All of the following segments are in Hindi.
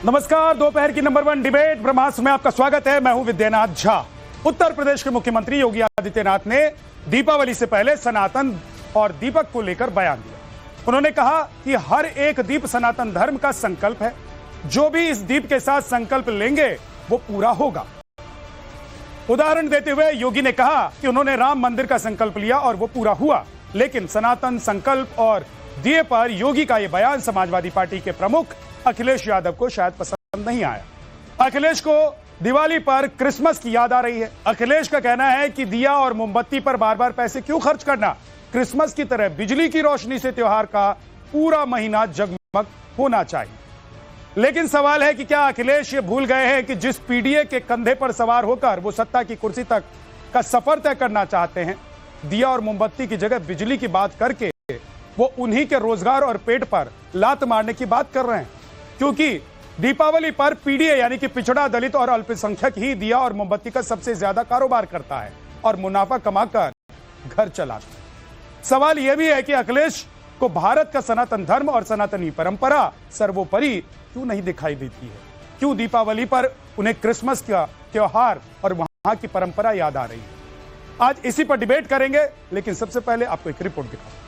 नमस्कार, दोपहर की नंबर 1 डिबेट ब्रह्मास्त्र में आपका स्वागत है। मैं हूं विद्यानाथ झा। उत्तर प्रदेश के मुख्यमंत्री योगी आदित्यनाथ ने दीपावली से पहले सनातन और दीपक को लेकर बयान दिया। उन्होंने कहा कि हर एक दीप सनातन धर्म का संकल्प है, जो भी इस दीप के साथ संकल्प लेंगे वो पूरा होगा। उदाहरण देते हुए योगी ने कहा कि उन्होंने राम मंदिर का संकल्प लिया और वो पूरा हुआ, लेकिन सनातन संकल्प और दिए पर योगी का यह बयान समाजवादी पार्टी के प्रमुख अखिलेश यादव को शायद पसंद नहीं आया। अखिलेश को दिवाली पर क्रिसमस की याद आ रही है। अखिलेश का कहना है कि दिया और मोमबत्ती पर बार बार पैसे क्यों खर्च करना, क्रिसमस की तरह बिजली की रोशनी से त्योहार का पूरा महीना जगमग होना चाहिए। लेकिन सवाल है कि क्या अखिलेश ये भूल गए हैं कि जिस पीडीए के कंधे पर सवार होकर वो सत्ता की कुर्सी तक का सफर तय करना चाहते हैं, दिया और मोमबत्ती की जगह बिजली की बात करके वो उन्हीं के रोजगार और पेट पर लात मारने की बात कर रहे हैं। क्योंकि दीपावली पर पीडीए यानी कि पिछड़ा, दलित और अल्पसंख्यक ही दिया और मोमबत्ती का सबसे ज्यादा कारोबार करता है और मुनाफा कमाकर घर चलाता है। सवाल यह भी है कि अखिलेश को भारत का सनातन धर्म और सनातनी परंपरा सर्वोपरि क्यों नहीं दिखाई देती है? क्यों दीपावली पर उन्हें क्रिसमस का त्योहार और वहां की परंपरा याद आ रही है? आज इसी पर डिबेट करेंगे, लेकिन सबसे पहले आपको एक रिपोर्ट दिखाऊं।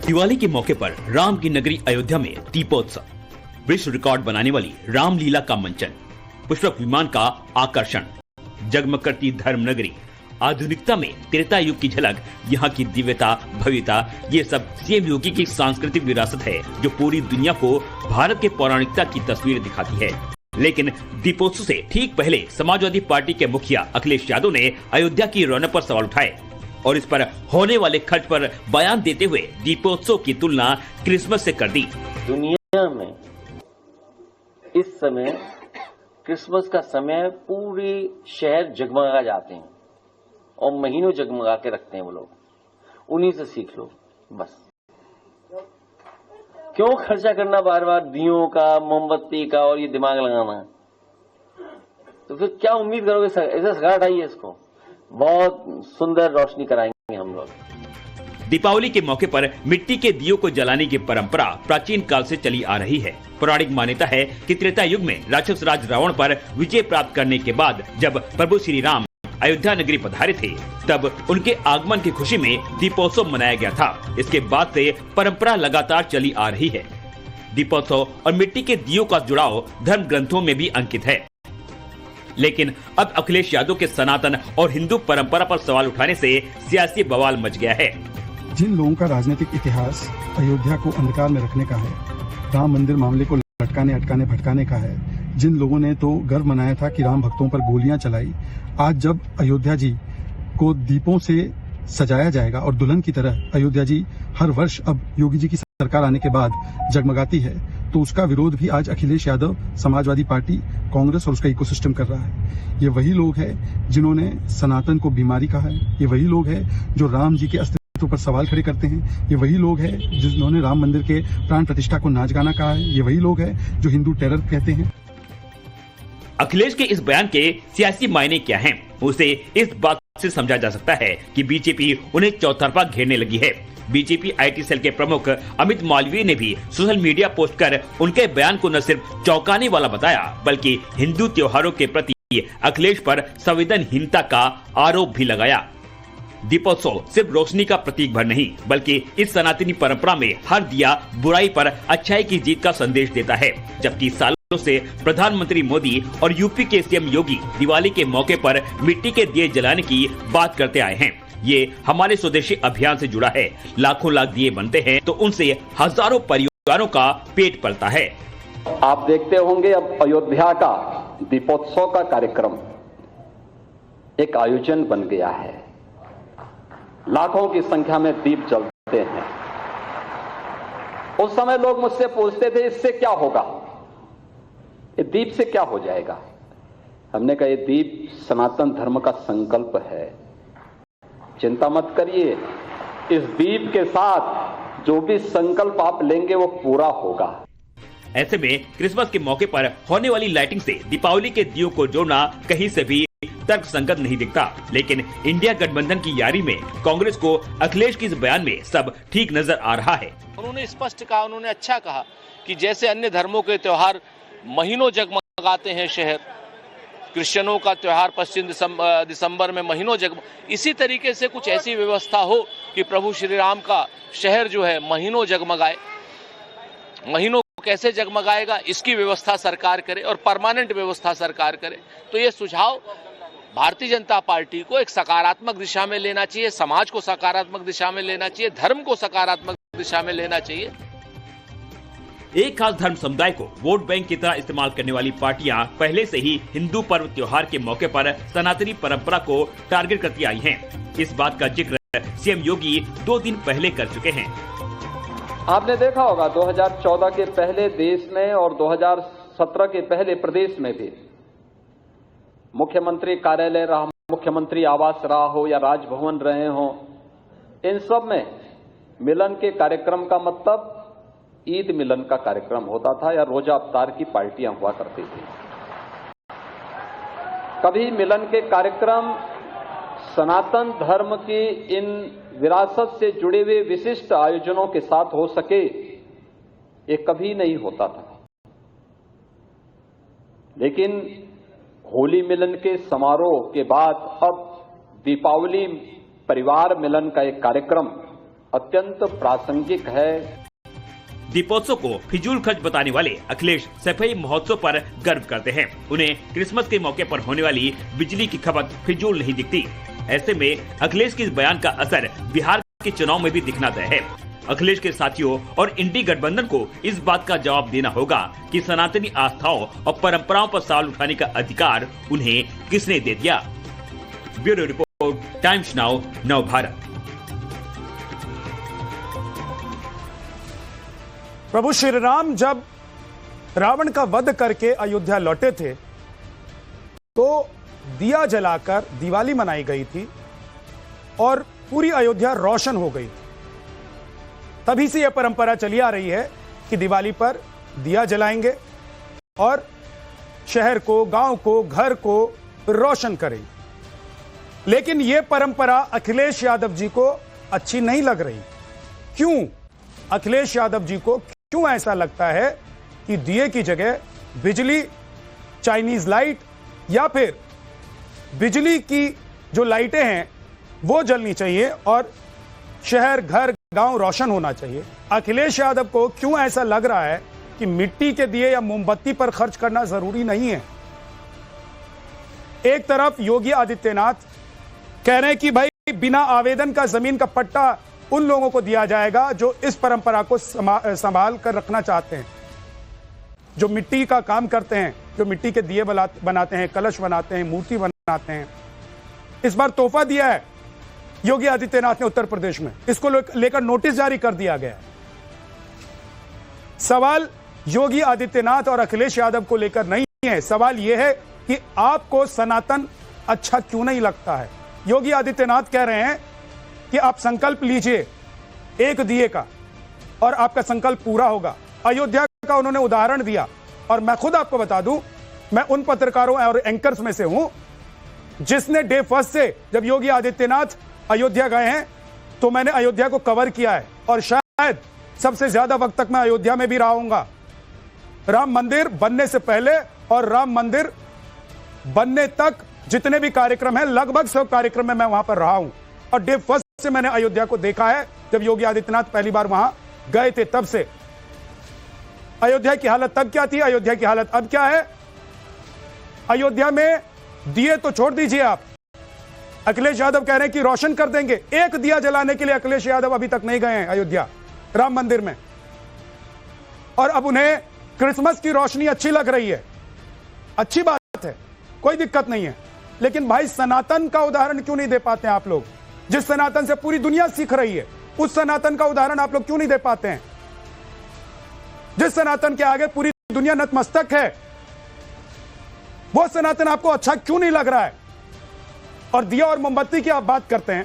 दिवाली के मौके पर राम की नगरी अयोध्या में दीपोत्सव, विश्व रिकॉर्ड बनाने वाली रामलीला का मंचन, पुष्पक विमान का आकर्षण, जगमग करती धर्म नगरी, आधुनिकता में त्रेता युग की झलक, यहाँ की दिव्यता, भव्यता, ये सब सीएम योगी की सांस्कृतिक विरासत है जो पूरी दुनिया को भारत के पौराणिकता की तस्वीर दिखाती है। लेकिन दीपोत्सव से ठीक पहले समाजवादी पार्टी के मुखिया अखिलेश यादव ने अयोध्या की रौनक पर सवाल उठाए और इस पर होने वाले खर्च पर बयान देते हुए दीपोत्सव की तुलना क्रिसमस से कर दी। दुनिया में इस समय क्रिसमस का समय पूरे शहर जगमगा जाते हैं और महीनों जगमगा के रखते हैं वो लोग। उन्हीं से सीख लो बस। क्यों खर्चा करना बार बार दियों का, मोमबत्ती का और ये दिमाग लगाना? तो फिर क्या उम्मीद करोगे? ऐसा सगा हटाइए इसको, बहुत सुंदर रोशनी कराएंगे हम लोग। दीपावली के मौके पर मिट्टी के दियों को जलाने की परंपरा प्राचीन काल से चली आ रही है। पौराणिक मान्यता है कि त्रेता युग में राक्षस राज रावण पर विजय प्राप्त करने के बाद जब प्रभु श्री राम अयोध्या नगरी पधारे थे, तब उनके आगमन की खुशी में दीपोत्सव मनाया गया था। इसके बाद से परंपरा लगातार चली आ रही है। दीपोत्सव और मिट्टी के दियों का जुड़ाव धर्म ग्रंथों में भी अंकित है। लेकिन अब अखिलेश यादव के सनातन और हिंदू परंपरा पर सवाल उठाने से सियासी बवाल मच गया है। जिन लोगों का राजनीतिक इतिहास अयोध्या को अंधकार में रखने का है, राम मंदिर मामले को लटकाने, अटकाने, भटकाने का है, जिन लोगों ने तो गर्व मनाया था कि राम भक्तों पर गोलियां चलाई, आज जब अयोध्या जी को दीपों से सजाया जाएगा और दुल्हन की तरह अयोध्या जी हर वर्ष अब योगी जी की सरकार आने के बाद जगमगाती है, तो उसका विरोध भी आज अखिलेश यादव, समाजवादी पार्टी, कांग्रेस और उसका इकोसिस्टम कर रहा है। ये वही लोग हैं जिन्होंने सनातन को बीमारी कहा है। ये वही लोग हैं जो राम जी के अस्तित्व पर सवाल खड़े करते हैं। ये वही लोग हैं जिन्होंने राम मंदिर के प्राण प्रतिष्ठा को नाच गाना कहा है। ये वही लोग हैं जो हिंदू टेरर कहते हैं। अखिलेश के इस बयान के सियासी मायने क्या हैं? उसे इस बात से समझा जा सकता है कि बीजेपी उन्हें चौतरफा घेरने लगी है। बीजेपी आईटी सेल के प्रमुख अमित मालवीय ने भी सोशल मीडिया पोस्ट कर उनके बयान को न सिर्फ चौंकाने वाला बताया, बल्कि हिंदू त्योहारों के प्रति अखिलेश पर संवेदनहीनता का आरोप भी लगाया। दीपोत्सव सिर्फ रोशनी का प्रतीक भर नहीं, बल्कि इस सनातनी परंपरा में हर दिया बुराई पर अच्छाई की जीत का संदेश देता है। जबकि सालों से प्रधानमंत्री मोदी और यूपी के सीएम योगी दिवाली के मौके पर मिट्टी के दिए जलाने की बात करते आए हैं। ये हमारे स्वदेशी अभियान से जुड़ा है। लाखों लाख दिए बनते हैं तो उनसे हजारों परिवारों का पेट पलता है। आप देखते होंगे अब अयोध्या का दीपोत्सव का कार्यक्रम एक आयोजन बन गया है। लाखों की संख्या में दीप जलते हैं। उस समय लोग मुझसे पूछते थे इससे क्या होगा, ये दीप से क्या हो जाएगा? हमने कहा ये दीप सनातन धर्म का संकल्प है, चिंता मत करिए, इस दीप के साथ जो भी संकल्प आप लेंगे वो पूरा होगा। ऐसे में क्रिसमस के मौके पर होने वाली लाइटिंग से दीपावली के दियों को जोड़ना कहीं से भी तर्क संगत नहीं दिखता, लेकिन इंडिया गठबंधन की यारी में कांग्रेस को अखिलेश के इस बयान में सब ठीक नजर आ रहा है। उन्होंने स्पष्ट कहा, उन्होंने अच्छा कहा कि जैसे अन्य धर्मों के त्योहार महीनों जगमगाते हैं शहर, क्रिश्चियनों का त्योहार पश्चिम दिसंबर में महीनों इसी तरीके से कुछ ऐसी व्यवस्था हो कि प्रभु श्री राम का शहर जो है महीनों जगमगाए। महीनों कैसे जगमगाएगा इसकी व्यवस्था सरकार करे और परमानेंट व्यवस्था सरकार करे। तो ये सुझाव भारतीय जनता पार्टी को एक सकारात्मक दिशा में लेना चाहिए, समाज को सकारात्मक दिशा में लेना चाहिए, धर्म को सकारात्मक दिशा में लेना चाहिए। एक खास धर्म समुदाय को वोट बैंक की तरह इस्तेमाल करने वाली पार्टियां पहले से ही हिंदू पर्व त्योहार के मौके पर सनातनी परंपरा को टारगेट करती आई हैं। इस बात का जिक्र सीएम योगी 2 दिन पहले कर चुके हैं। आपने देखा होगा 2014 के पहले देश में और 2017 के पहले प्रदेश में भी मुख्यमंत्री कार्यालय रहा, मुख्यमंत्री आवास रहा हो या राजभवन रहे हो, इन सब में मिलन के कार्यक्रम का मतलब ईद मिलन का कार्यक्रम होता था या रोजा अवतार की पार्टियां हुआ करती थी। कभी मिलन के कार्यक्रम सनातन धर्म की इन विरासत से जुड़े हुए विशिष्ट आयोजनों के साथ हो सके, ये कभी नहीं होता था। लेकिन होली मिलन के समारोह के बाद अब दीपावली परिवार मिलन का एक कार्यक्रम अत्यंत प्रासंगिक है। दीपोत्सव को फिजूल खर्च बताने वाले अखिलेश सफाई महोत्सव पर गर्व करते हैं। उन्हें क्रिसमस के मौके पर होने वाली बिजली की खपत फिजूल नहीं दिखती। ऐसे में अखिलेश के इस बयान का असर बिहार के चुनाव में भी दिखना तय है। अखिलेश के साथियों और इंडी गठबंधन को इस बात का जवाब देना होगा कि सनातनी आस्थाओं और परंपराओं पर सवाल उठाने का अधिकार उन्हें किसने दे दिया। ब्यूरो रिपोर्ट, टाइम्स नाउ, नव भारत। प्रभु श्री राम जब रावण का वध करके अयोध्या लौटे थे तो दिया जलाकर दिवाली मनाई गई थी और पूरी अयोध्या रोशन हो गई। तभी से यह परंपरा चली आ रही है कि दिवाली पर दिया जलाएंगे और शहर को, गांव को, घर को रोशन करेंगे। लेकिन यह परंपरा अखिलेश यादव जी को अच्छी नहीं लग रही। क्यों? अखिलेश यादव जी को क्यों ऐसा लगता है कि दिए की जगह बिजली, चाइनीज लाइट या फिर बिजली की जो लाइटें हैं वो जलनी चाहिए और शहर, घर, गांव रोशन होना चाहिए? अखिलेश यादव को क्यों ऐसा लग रहा है कि मिट्टी के दिए या मोमबत्ती पर खर्च करना जरूरी नहीं है? एक तरफ योगी आदित्यनाथ कह रहे हैं कि भाई बिना आवेदन का जमीन का पट्टा उन लोगों को दिया जाएगा जो इस परंपरा को संभाल कर रखना चाहते हैं, जो मिट्टी का काम करते हैं, जो मिट्टी के दिए बनाते हैं, कलश बनाते हैं, मूर्ति बनाते हैं। इस बार तोहफा दिया है योगी आदित्यनाथ ने उत्तर प्रदेश में, इसको लेकर नोटिस जारी कर दिया गया है। सवाल योगी आदित्यनाथ और अखिलेश यादव को लेकर नहीं है, सवाल यह है कि आपको सनातन अच्छा क्यों नहीं लगता है। योगी आदित्यनाथ कह रहे हैं कि आप संकल्प लीजिए एक दिए का और आपका संकल्प पूरा होगा। अयोध्या का उन्होंने उदाहरण दिया और मैं खुद आपको बता दूं, मैं उन पत्रकारों और एंकर्स में से हूं जिसने डे फर्स्ट से जब योगी आदित्यनाथ अयोध्या गए हैं तो मैंने अयोध्या को कवर किया है और शायद सबसे ज्यादा वक्त तक मैं अयोध्या में भी रहूंगा। राम मंदिर बनने से पहले और राम मंदिर बनने तक जितने भी कार्यक्रम हैं लगभग सब कार्यक्रम में मैं वहां पर रहा हूं और डे फर्स्ट से मैंने अयोध्या को देखा है। जब योगी आदित्यनाथ पहली बार वहां गए थे तब से अयोध्या की हालत तब क्या थी, अयोध्या की हालत अब क्या है। अयोध्या में दिए तो छोड़ दीजिए आप, अखिलेश यादव कह रहे हैं कि रोशन कर देंगे। एक दिया जलाने के लिए अखिलेश यादव अभी तक नहीं गए हैं अयोध्या राम मंदिर में और अब उन्हें क्रिसमस की रोशनी अच्छी लग रही है। अच्छी बात है, कोई दिक्कत नहीं है, लेकिन भाई सनातन का उदाहरण क्यों नहीं दे पाते हैं आप लोग? जिस सनातन से पूरी दुनिया सीख रही है उस सनातन का उदाहरण आप लोग क्यों नहीं दे पाते हैं? जिस सनातन के आगे पूरी दुनिया नतमस्तक है वो सनातन आपको अच्छा क्यों नहीं लग रहा है? और दिया और मोमबत्ती की आप बात करते हैं।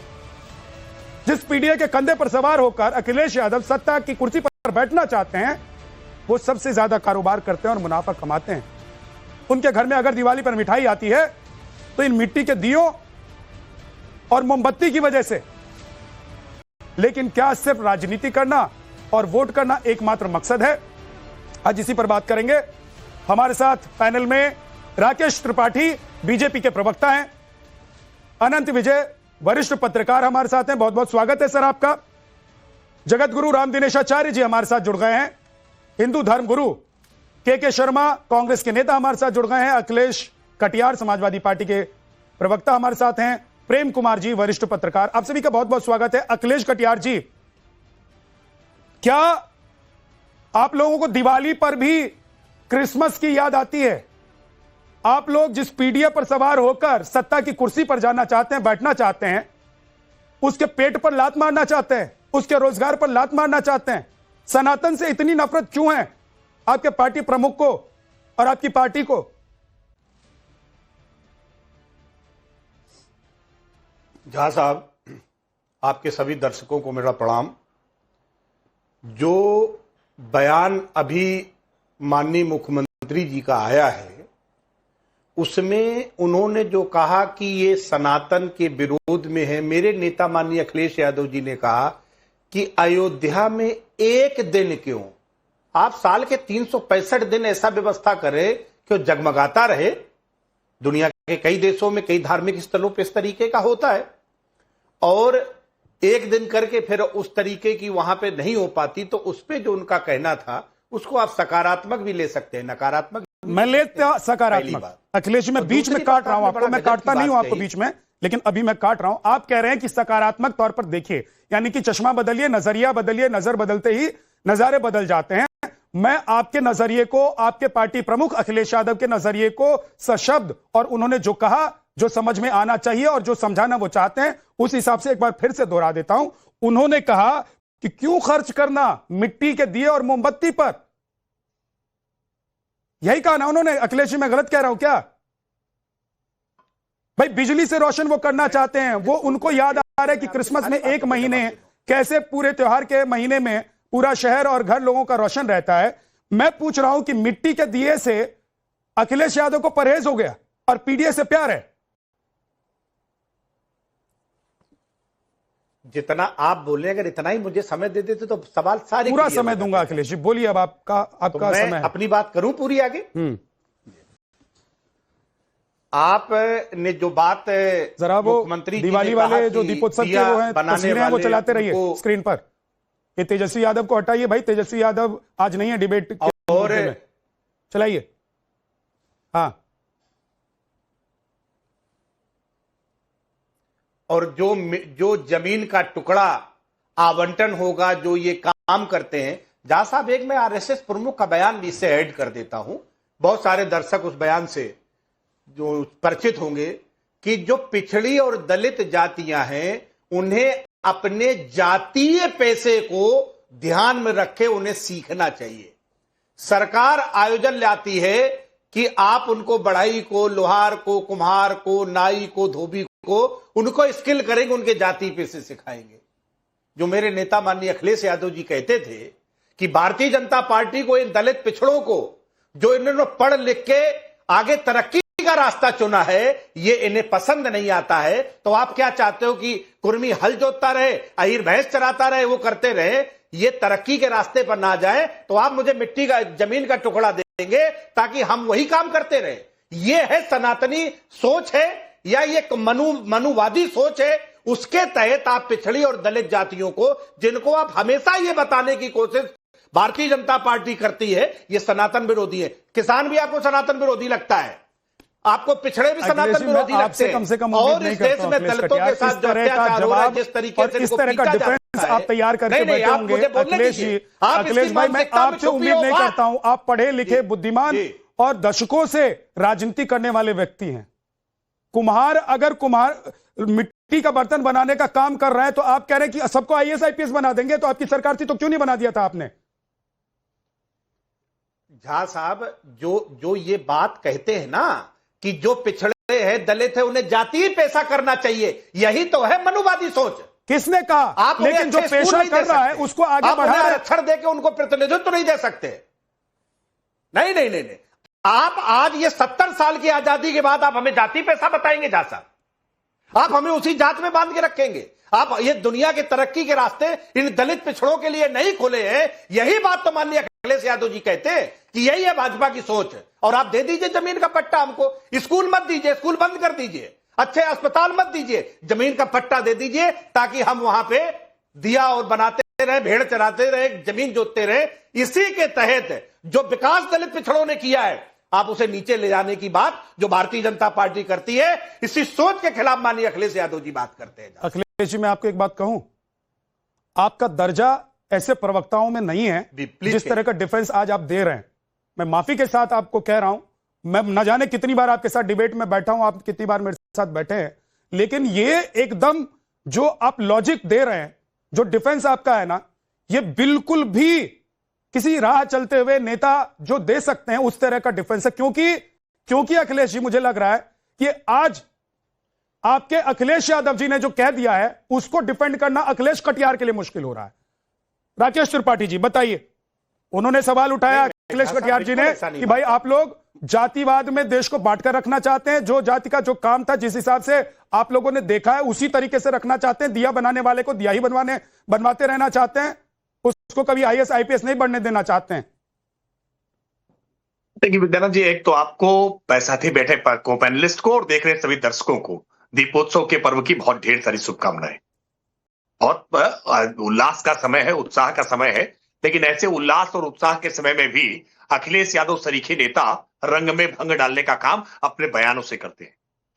जिस पीडीए के कंधे पर सवार होकर अखिलेश यादव सत्ता की कुर्सी पर बैठना चाहते हैं, वो सबसे ज्यादा कारोबार करते हैं और मुनाफा कमाते हैं। उनके घर में अगर दिवाली पर मिठाई आती है तो इन मिट्टी के दियों और मोमबत्ती की वजह से। लेकिन क्या सिर्फ राजनीति करना और वोट करना एकमात्र मकसद है? आज इसी पर बात करेंगे। हमारे साथ पैनल में राकेश त्रिपाठी बीजेपी के प्रवक्ता हैं, अनंत विजय वरिष्ठ पत्रकार हमारे साथ हैं, बहुत बहुत स्वागत है सर आपका। जगत गुरु राम दिनेशाचार्य जी हमारे साथ जुड़ गए हैं, हिंदू धर्म गुरु के शर्मा कांग्रेस के नेता हमारे साथ जुड़ गए हैं, अखिलेश कटियार समाजवादी पार्टी के प्रवक्ता हमारे साथ हैं, प्रेम कुमार जी वरिष्ठ पत्रकार। आप सभी का बहुत बहुत स्वागत है। अखिलेश कटियार जी, क्या आप लोगों को दिवाली पर भी क्रिसमस की याद आती है? आप लोग जिस पीडीए पर सवार होकर सत्ता की कुर्सी पर जाना चाहते हैं, बैठना चाहते हैं, उसके पेट पर लात मारना चाहते हैं, उसके रोजगार पर लात मारना चाहते हैं। सनातन से इतनी नफरत क्यों है आपके पार्टी प्रमुख को और आपकी पार्टी को? झा साहब, आपके सभी दर्शकों को मेरा प्रणाम। जो बयान अभी माननीय मुख्यमंत्री जी का आया है, उसमें उन्होंने जो कहा कि ये सनातन के विरोध में है। मेरे नेता माननीय अखिलेश यादव जी ने कहा कि अयोध्या में एक दिन क्यों, आप साल के 365 दिन ऐसा व्यवस्था करें कि वो जगमगाता रहे। दुनिया के कई देशों में कई धार्मिक स्थलों पर इस तरीके का होता है, और एक दिन करके फिर उस तरीके की वहां पे नहीं हो पाती। तो उस पे जो उनका कहना था उसको आप सकारात्मक भी ले सकते हैं, नकारात्मक। मैं लेता सकारात्मक। अखिलेश जी, मैं बीच में काट रहा हूं आपको, मैं काटता नहीं हूं आपको बीच में, लेकिन अभी मैं काट रहा हूं। आप कह रहे हैं कि सकारात्मक तौर पर देखिए, यानी कि चश्मा बदलिए, नजरिया बदलिए, नजर बदलते ही नजारे बदल जाते हैं। मैं आपके नजरिए को, आपके पार्टी प्रमुख अखिलेश यादव के नजरिए को सशब्द और उन्होंने जो कहा, जो समझ में आना चाहिए और जो समझाना वो चाहते हैं, उस हिसाब से एक बार फिर से दोहरा देता हूं। उन्होंने कहा कि क्यों खर्च करना मिट्टी के दिए और मोमबत्ती पर? यही कहा ना उन्होंने? अखिलेश जी, मैं गलत कह रहा हूं क्या? भाई, बिजली से रोशन वो करना चाहते हैं। वो उनको याद आ रहा है कि क्रिसमस में एक महीने कैसे पूरे त्योहार के महीने में पूरा शहर और घर लोगों का रोशन रहता है। मैं पूछ रहा हूं कि मिट्टी के दिए से अखिलेश यादव को परहेज हो गया और पीडीए से प्यार है? जितना आप बोले, अगर इतना ही मुझे समय दे देते तो सवाल सारे पूरा समय दूंगा अखिलेश जी, बोलिए। अब आपका तो मैं समय है। अपनी बात करूं पूरी आगे। आपने जो बात जरा वो मुख्यमंत्री दिवाली वाले जो दीपोत्सव के वो हैं तस्वीरें हैं, वो चलाते रहिए स्क्रीन पर। ये तेजस्वी यादव को हटाइए भाई, तेजस्वी यादव आज नहीं है डिबेट और चलाइए। हाँ, और जो जमीन का टुकड़ा आवंटन होगा, जो ये काम करते हैं। जहां साहब, एक मैं आरएसएस प्रमुख का बयान भी इससे ऐड कर देता हूं, बहुत सारे दर्शक उस बयान से जो परिचित होंगे, कि जो पिछड़ी और दलित जातियां हैं, उन्हें अपने जातीय पैसे को ध्यान में रखे उन्हें सीखना चाहिए। सरकार आयोजन लाती है कि आप उनको बढ़ई को, लोहार को, कुम्हार को, नाई को, धोबी को, उनको स्किल करेंगे, उनके जाति पैसे सिखाएंगे। जो मेरे नेता माननीय अखिलेश यादव जी कहते थे कि भारतीय जनता पार्टी को, इन दलित पिछड़ों को, जो इन्होंने पढ़ लिख के आगे तरक्की का रास्ता चुना है, ये इन्हें पसंद नहीं आता है। तो आप क्या चाहते हो कि कुर्मी हल जोतता रहे, अहीर भैंस चराता रहे, वो करते रहे, ये तरक्की के रास्ते पर ना जाए? तो आप मुझे मिट्टी का, जमीन का टुकड़ा देंगे ताकि हम वही काम करते रहे? ये है सनातनी सोच है या ये मनुवादी सोच है? उसके तहत आप पिछड़ी और दलित जातियों को, जिनको आप हमेशा ये बताने की कोशिश भारतीय जनता पार्टी करती है ये सनातन विरोधी है। किसान भी आपको सनातन विरोधी लगता है, आपको पिछड़े भी सनातन विरोधी लगते हैं, कम से कम और इस देश में दलितों के साथ जो अत्याचार हो रहा है, जिस तरीके से इनको पीटा जाता है, आप तैयार करके बैठे होंगे। अखिलेश जी, अखिलेश भाई, मैं आपसे उम्मीद नहीं करता हूं। आप पढ़े लिखे, बुद्धिमान और दशकों से राजनीति करने वाले व्यक्ति हैं। कुम्हार अगर मिट्टी का बर्तन बनाने का काम कर रहा है, तो आप कह रहे हैं कि सबको आईएएस आईपीएस बना देंगे। तो आपकी सरकार थी तो क्यों नहीं बना दिया था आपने? झा साहब, जो ये बात कहते हैं ना कि जो पिछड़े हैं, दलित है, उन्हें जातीय पैसा करना चाहिए, यही तो है मनुवादी सोच। किसने कहा? आप उन्हें लेकिन जो अच्छे स्कूल पेशा नहीं दे कर रहा है सकते। उसको आगे आप बढ़ा उन्हें रहे हैं। आरक्षण देके उनको प्रतिनिधित्व नहीं दे सकते। नहीं नहीं नहीं नहीं, आप आज ये 70 साल की आजादी के बाद आप हमें जाति पैसा बताएंगे? जा साहब, आप हमें उसी जात में बांध के रखेंगे? आप ये दुनिया की तरक्की के रास्ते इन दलित पिछड़ों के लिए नहीं खुले हैं। यही बात तो माननीय अखिलेश यादव जी कहते हैं कि यही है भाजपा की सोच। और आप दे दीजिए जमीन का पट्टा हमको, स्कूल मत दीजिए, स्कूल बंद कर दीजिए, अच्छे अस्पताल मत दीजिए, जमीन का पट्टा दे दीजिए ताकि हम वहां पे दिया और बनाते रहे, भेड़ चराते रहे, जमीन जोतते रहे। इसी के तहत जो विकास दलित पिछड़ों ने किया है, आप उसे नीचे ले जाने की बात जो भारतीय जनता पार्टी करती है, इसी सोच के खिलाफ माननीय अखिलेश यादव जी बात करते हैं। अखिलेश जी, मैं आपको एक बात कहूं, आपका दर्जा ऐसे प्रवक्ताओं में नहीं है जिस तरह का डिफेंस आज आप दे रहे हैं। मैं माफी के साथ आपको कह रहा हूं, मैं न जाने कितनी बार आपके साथ डिबेट में बैठा हूं, आप कितनी बार मेरे साथ बैठे हैं, लेकिन ये एकदम जो आप लॉजिक दे रहे हैं, जो डिफेंस आपका है ना, ये बिल्कुल भी किसी राह चलते हुए नेता जो दे सकते हैं उस तरह का डिफेंस है। क्योंकि अखिलेश जी, मुझे लग रहा है कि आज आपके अखिलेश यादव जी ने जो कह दिया है उसको डिफेंड करना अखिलेश कटियार के लिए मुश्किल हो रहा है। राकेश त्रिपाठी जी बताइए, उन्होंने सवाल उठाया अखिलेश कटियार जी ने कि भाई आप लोग जातिवाद में देश को बांटकर रखना चाहते हैं, जो जाति का जो काम था जिस हिसाब से आप लोगों ने देखा है उसी तरीके से रखना चाहते हैं, दिया बनाने वाले को दिया ही बनवाते रहना चाहते हैं, उसको कभी IAS IPS नहीं बढ़ने देना चाहते हैं। देखिए विद्यानंद जी, एक तो आपको साथी बैठे को पैनलिस्ट को और देख रहे सभी दर्शकों को दीपोत्सव के पर्व की बहुत ढेर सारी शुभकामनाएं। बहुत उल्लास का समय है, उत्साह का समय है, लेकिन ऐसे उल्लास और उत्साह के समय में भी अखिलेश यादव सरीखे नेता रंग में भंग डालने का काम अपने बयानों से करते हैं।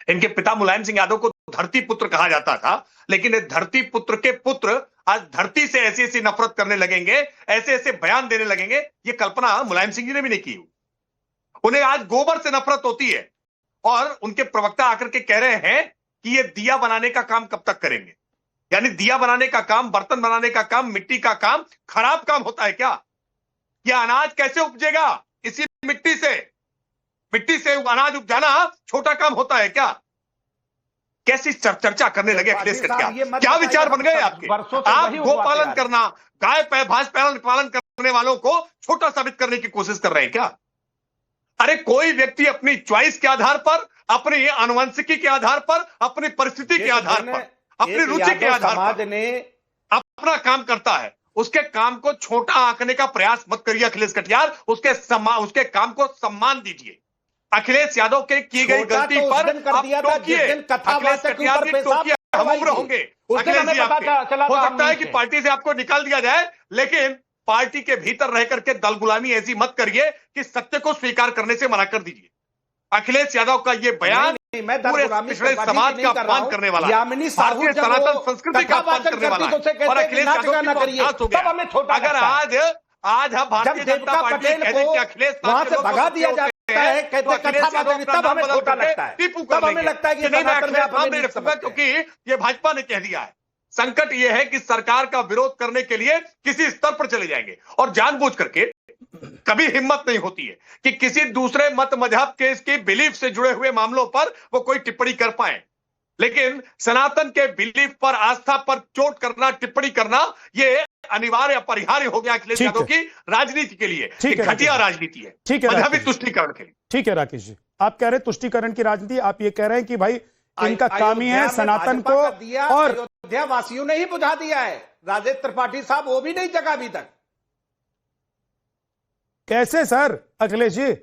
इनके पिता मुलायम सिंह यादव को धरती पुत्र कहा जाता था, लेकिन धरती पुत्र के पुत्र आज धरती से ऐसी ऐसी नफरत करने लगेंगे, ऐसे ऐसे बयान देने लगेंगे, ये कल्पना मुलायम सिंह जी ने भी नहीं की। उन्हें आज गोबर से नफरत होती है और उनके प्रवक्ता आकर के कह रहे हैं कि ये दिया बनाने का काम कब तक करेंगे। यानी दिया बनाने का काम, बर्तन बनाने का काम, मिट्टी का काम खराब काम होता है क्या? यह अनाज कैसे उपजेगा इसी मिट्टी से? मिट्टी से अनाज उपजाना छोटा काम होता है क्या? कैसी चर्चा करने लगे अखिलेश कटियार? क्या विचार बन गए आपके? आप गोपालन करना, गाय भैंस पालन करने वालों को छोटा साबित करने की कोशिश कर रहे हैं क्या? अरे कोई व्यक्ति अपनी चॉइस के आधार पर, अपनी आनुवंशिकी के आधार पर, अपनी परिस्थिति के आधार पर, अपनी रुचि के आधार पर अपना काम करता है, उसके काम को छोटा आंकने का प्रयास मत करिए अखिलेश कटियार। उसके काम को सम्मान दीजिए। अखिलेश यादव के की गई गलती पर आप टोकिए, अखिलेश कटियार की टोकिए, हम उम्र होंगे अखिलेश जी आपके। हो सकता है कि पार्टी से आपको निकाल दिया जाए, लेकिन पार्टी के भीतर रह करके दल गुलामी ऐसी मत करिए कि सत्य को स्वीकार करने से मना कर दीजिए। अखिलेश यादव का ये बयान पूरे पिछड़े समाज का अपमान करने वाला, भारतीय सनातन संस्कृति का अपमान करने वाला है। और अखिलेश यादव की बर्दाश्त हो गया। अगर आज हम भारतीय जनता पार्टी कहते हैं कि अखिलेश वहां से भगा दिया जाता है, कहते तब हमें छोटा लगता है, तब हमें लगता है कि क्योंकि ये भाजपा ने कह दिया है। संकट यह है कि सरकार का विरोध करने के लिए किसी स्तर पर चले जाएंगे और जानबूझ करके कभी हिम्मत नहीं होती है कि किसी दूसरे मत मजहब के इसकी बिलीफ से जुड़े हुए मामलों पर वो कोई टिप्पणी कर पाए। लेकिन सनातन के बिलीफ पर, आस्था पर चोट करना, टिप्पणी करना, ये अनिवार्य अपरिहार्य हो गया अखिलेश यादव की राजनीति के लिए। घटिया राजनीति है, मजहबी तुष्टीकरण के लिए। ठीक है राकेश जी, आप कह रहे हैं तुष्टीकरण की राजनीति, आप ये कह रहे हैं कि भाई इनका काम ही है सनातन को, और अयोध्या वासियों ने ही बुझा दिया है। राजेश त्रिपाठी साहब वो भी नहीं जगा अभी तक। कैसे सर अखिलेश जी?